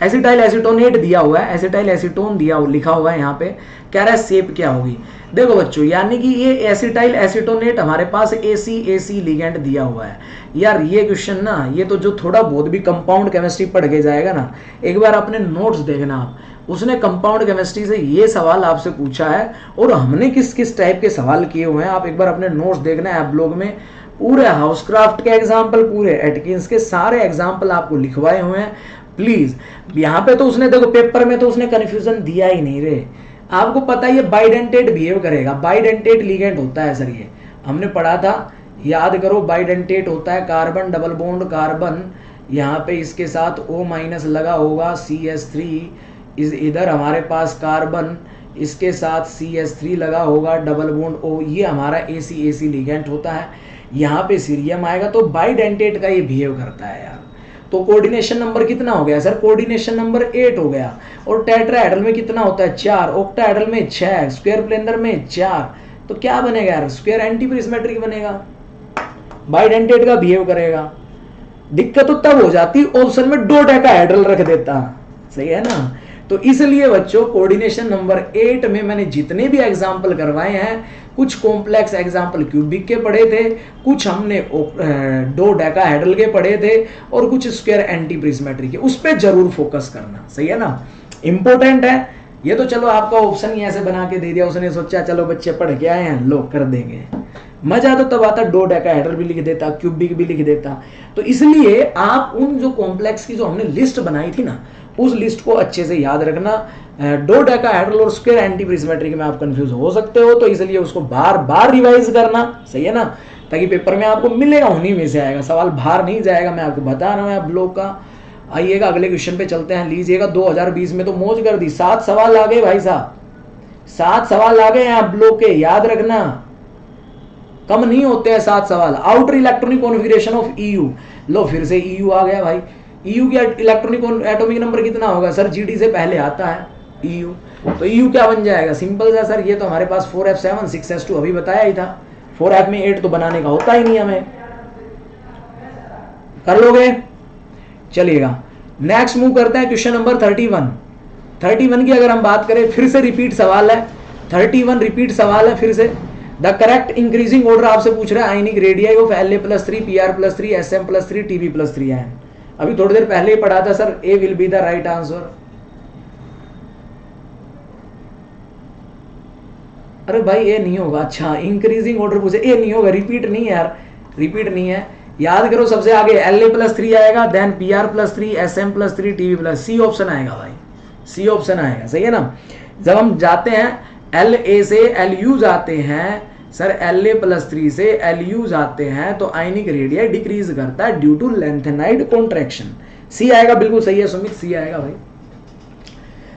acetyl acetonate दिया हुआ है, एसिटाइल एसीटोन दिया हुआ, लिखा हुआ है यहाँ पे। कह रहा है शेप क्या होगी? देखो बच्चों, यानी कि ये एसिटाइल एसीटोनेट हमारे पास AC लिगेंड दिया हुआ है। यार ये क्वेश्चन ना, ये तो जो थोड़ा बहुत भी कंपाउंड केमिस्ट्री पढ़ के जाएगा ना, एक बार अपने नोट्स देखना आप, उसने कंपाउंड केमिस्ट्री से ये सवाल आपसे पूछा है और हमने किस किस टाइप के सवाल किए हुए हैं, आप एक बार अपने नोट्स देखना है। ऐप ब्लॉग में पूरे हाउसक्राफ्ट के एग्जाम्पल, पूरे एटकिंस के सारे एग्जाम्पल आपको लिखवाए हुए हैं। प्लीज यहाँ पे तो उसने देखो पेपर में तो उसने कंफ्यूजन दिया ही नहीं रे। आपको पता है ये बाइडेंटेट बिहेव करेगा, बाइडेंटेट लिगेंड होता है सर, ये हमने पढ़ा था, याद करो। बाइडेंटेट होता है कार्बन डबल बॉन्ड कार्बन, यहाँ पे इसके साथ O- लगा होगा, CH3 इधर हमारे पास कार्बन, इसके साथ CH3 लगा होगा, डबल बॉन्ड O, ये हमारा AC लिगेंड होता है। यहाँ पे सीरियम आएगा तो बाइडेंटेट का ये बिहेव करता है यार। तो कोऑर्डिनेशन नंबर कितना हो गया सर? कोऑर्डिनेशन नंबर 8 हो गया। और टेट्राहेड्रल में कितना होता है? 4, ऑक्टाहेड्रल में 6, स्क्वायर प्लेनर में 4। तो क्या बनेगा यार? स्क्वायर एंटी प्रिज्मेट्रिक बनेगा, बाइडेंटेट का बिहेव करेगा। दिक्कत तो तब हो जाती ऑप्शन में डोडेकाहेड्रल रख देता। सही है ना, तो इसलिए बच्चों कोऑर्डिनेशन नंबर 8 में मैंने जितने भी एग्जाम्पल करवाए हैं, कुछ कॉम्प्लेक्स एग्जाम्पल क्यूबिक के पढ़े थे, कुछ हमने डोडेकाहेड्रल के पढ़े थे और कुछ स्क्वायर एंटी प्रिज्मेट्रिक के, उस पर जरूर फोकस करना। सही है ना, इंपॉर्टेंट है ये। तो चलो आपका ऑप्शन ही ऐसे बना के दे दिया, उसने सोचा चलो बच्चे पढ़ के आए हैं, लोग कर देंगे। मजा तो तब आता डोडेकाहेड्रल भी लिख देता, क्यूबिक भी लिख देता। तो इसलिए आप उन जो कॉम्प्लेक्स की जो हमने लिस्ट बनाई थी ना, उस लिस्ट को अच्छे से याद रखना। डोडेकाहेड्रल और स्क्वायर एंटी प्रिज्मेट्रिक में आप कंफ्यूज हो सकते हो, तो इसलिए उसको बार बार रिवाइज करना। सही है ना, ताकि पेपर में आपको मिलेगा, उन्हीं में से आएगा सवाल, बाहर नहीं जाएगा। मैं आपको बता रहा हूँ आप ब्लॉग का। आइएगा अगले क्वेश्चन पे चलते हैं, लीजिएगा। 2020 में तो मौज कर दी, 7 सवाल आ गए भाई साहब, 7 सवाल आ गए हैं आप ब्लॉक के, याद रखना, कम नहीं होते हैं 7 सवाल। Outer electronic configuration of EU, लो फिर से ईयू आ गया भाई। ईयू की इलेक्ट्रॉनिक एटॉमिक नंबर कितना होगा सर, जीडी से पहले आता है ईयू, तो ईयू क्या बन जाएगा, सिंपल है सर, ये तो हमारे पास 4f7 6s2 अभी बताया ही था, 4f में 8 तो बनाने का होता ही नहीं हमें, कर लोगे, चलिएगा। नेक्स्ट मूव करते हैं क्वेश्चन नंबर 31 की अगर हम बात करें, फिर से रिपीट सवाल है, 31 रिपीट सवाल है फिर से। द करेक्ट इंक्रीजिंग ऑर्डर आपसे पूछ रहा है ionic radii of La+3 Pr+3 Sm+3 Tb+3 है। अभी थोड़ी देर पहले ही पढ़ा था sir, A will be the right answer. अरे भाई ए नहीं होगा, अच्छा इंक्रीजिंग ऑर्डर पूछे, ए नहीं होगा, रिपीट नहीं है यार, रिपीट नहीं है, याद करो सबसे आगे La+3 आएगा, then Pr+3 Sm+3 Tb+, C option आएगा भाई, सी ऑप्शन आएगा, सही है ना। जब हम जाते हैं La से Lu जाते हैं सर, La+3 से Lu जाते हैं तो आयनिक रेडियाई डिक्रीज करता है ड्यू टू लेंथेनाइड कॉन्ट्रैक्शन, सी आएगा, बिल्कुल सही है सुमित, सी आएगा भाई,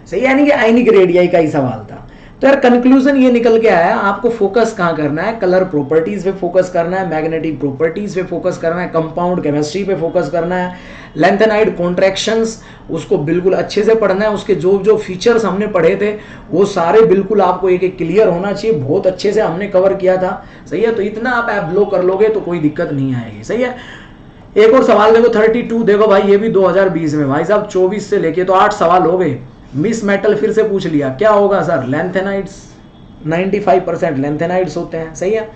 सही है, यानी कि आयनिक रेडियाई का ही सवाल था। तो यार कंक्लूजन ये निकल के आया, आपको फोकस कहाँ करना है, कलर प्रॉपर्टीज पे फोकस करना है, मैग्नेटिक प्रॉपर्टीज पे फोकस करना है, कंपाउंड केमिस्ट्री पे फोकस करना है, लेंथेनाइड कॉन्ट्रैक्शंस उसको बिल्कुल अच्छे से पढ़ना है, उसके जो जो फीचर्स हमने पढ़े थे वो सारे बिल्कुल आपको एक एक क्लियर होना चाहिए, बहुत अच्छे से हमने कवर किया था, सही है। तो इतना आप ब्लो कर लोगे तो कोई दिक्कत नहीं आएगी, सही है। एक और सवाल देखो 32, देखो भाई ये भी 2020 में, भाई साहब 24 से लेके तो 8 सवाल हो गए। मिस मेटल फिर से पूछ लिया, क्या होगा सर, लेंथेनाइड्स, 95% लेंथेनाइड्स होते हैं, सही है,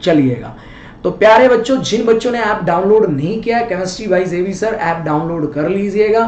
चलिएगा। तो प्यारे बच्चों, जिन बच्चों ने ऐप डाउनलोड नहीं किया केमिस्ट्री बाय जेवी सर, ऐप डाउनलोड कर लीजिएगा।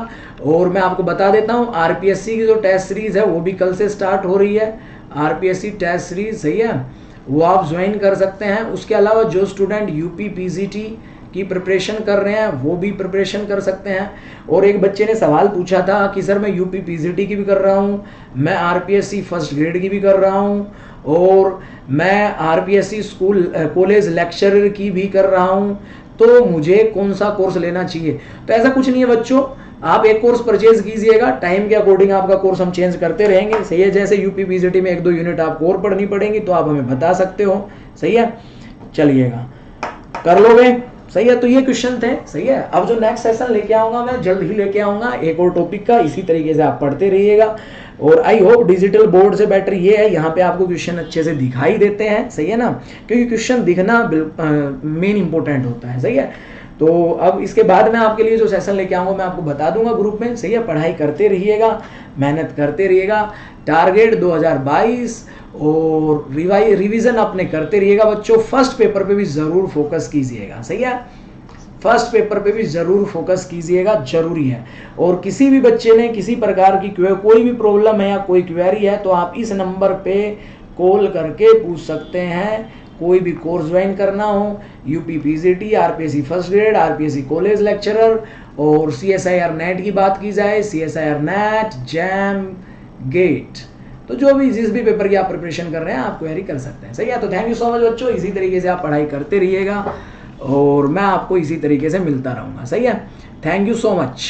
और मैं आपको बता देता हूं, आरपीएससी की जो टेस्ट सीरीज है वो भी कल से स्टार्ट हो रही है, आरपीएससी टेस्ट सीरीज, सही है, वो आप ज्वाइन कर सकते हैं। उसके अलावा जो स्टूडेंट यूपी पीजीटी की प्रिपरेशन कर रहे हैं वो भी प्रिपरेशन कर सकते हैं। और एक बच्चे ने सवाल पूछा था कि सर मैं यूपी पीजीटी की भी कर रहा हूँ, मैं आरपीएससी फर्स्ट ग्रेड की भी कर रहा हूँ, और मैं आरपीएससी स्कूल कॉलेज लेक्चरर की भी कर रहा हूँ, तो मुझे कौन सा कोर्स लेना चाहिए। तो ऐसा कुछ नहीं है बच्चों, आप एक कोर्स परचेज कीजिएगा, टाइम के अकॉर्डिंग आपका कोर्स हम चेंज करते रहेंगे, सही है। जैसे यूपी पीजीटी में 1-2 यूनिट आपको और पढ़नी पड़ेंगी तो आप हमें बता सकते हो, सही है, चलिएगा, कर लोगे, सही है। तो ये क्वेश्चन थे, सही है। अब जो नेक्स्ट सेशन लेके आऊंगा मैं जल्द ही लेके आऊंगा एक और टॉपिक का, इसी तरीके से आप पढ़ते रहिएगा। और आई होप डिजिटल बोर्ड से बेटर ये है, यहाँ पे आपको क्वेश्चन अच्छे से दिखाई देते हैं, सही है ना, क्योंकि क्वेश्चन दिखना मेन इंपॉर्टेंट होता है, सही है। तो अब इसके बाद मैं आपके लिए जो सेशन लेके आऊंगा मैं आपको बता दूंगा ग्रुप में, सही है। पढ़ाई करते रहिएगा, मेहनत करते रहिएगा, टारगेट 2022 और रिवीजन अपने करते रहिएगा बच्चों। फर्स्ट पेपर पे भी जरूर फोकस कीजिएगा, सही है, फर्स्ट पेपर पे भी जरूर फोकस कीजिएगा, जरूरी है। और किसी भी बच्चे ने किसी प्रकार की कोई भी प्रॉब्लम है या कोई क्वेरी है तो आप इस नंबर पे कॉल करके पूछ सकते हैं। कोई भी कोर्स ज्वाइन करना हो, UP PGT, RPSC first grade, RPSC college lecturer, और सीएसआईआर नेट की बात की जाए, सीएसआईआर नेट, जैम, गेट, तो जो भी जिस भी पेपर की आप प्रिपरेशन कर रहे हैं आप क्वेरी कर सकते हैं, सही है। तो थैंक यू सो मच बच्चों, इसी तरीके से आप पढ़ाई करते रहिएगा और मैं आपको इसी तरीके से मिलता रहूंगा, सही है। Thank you so much.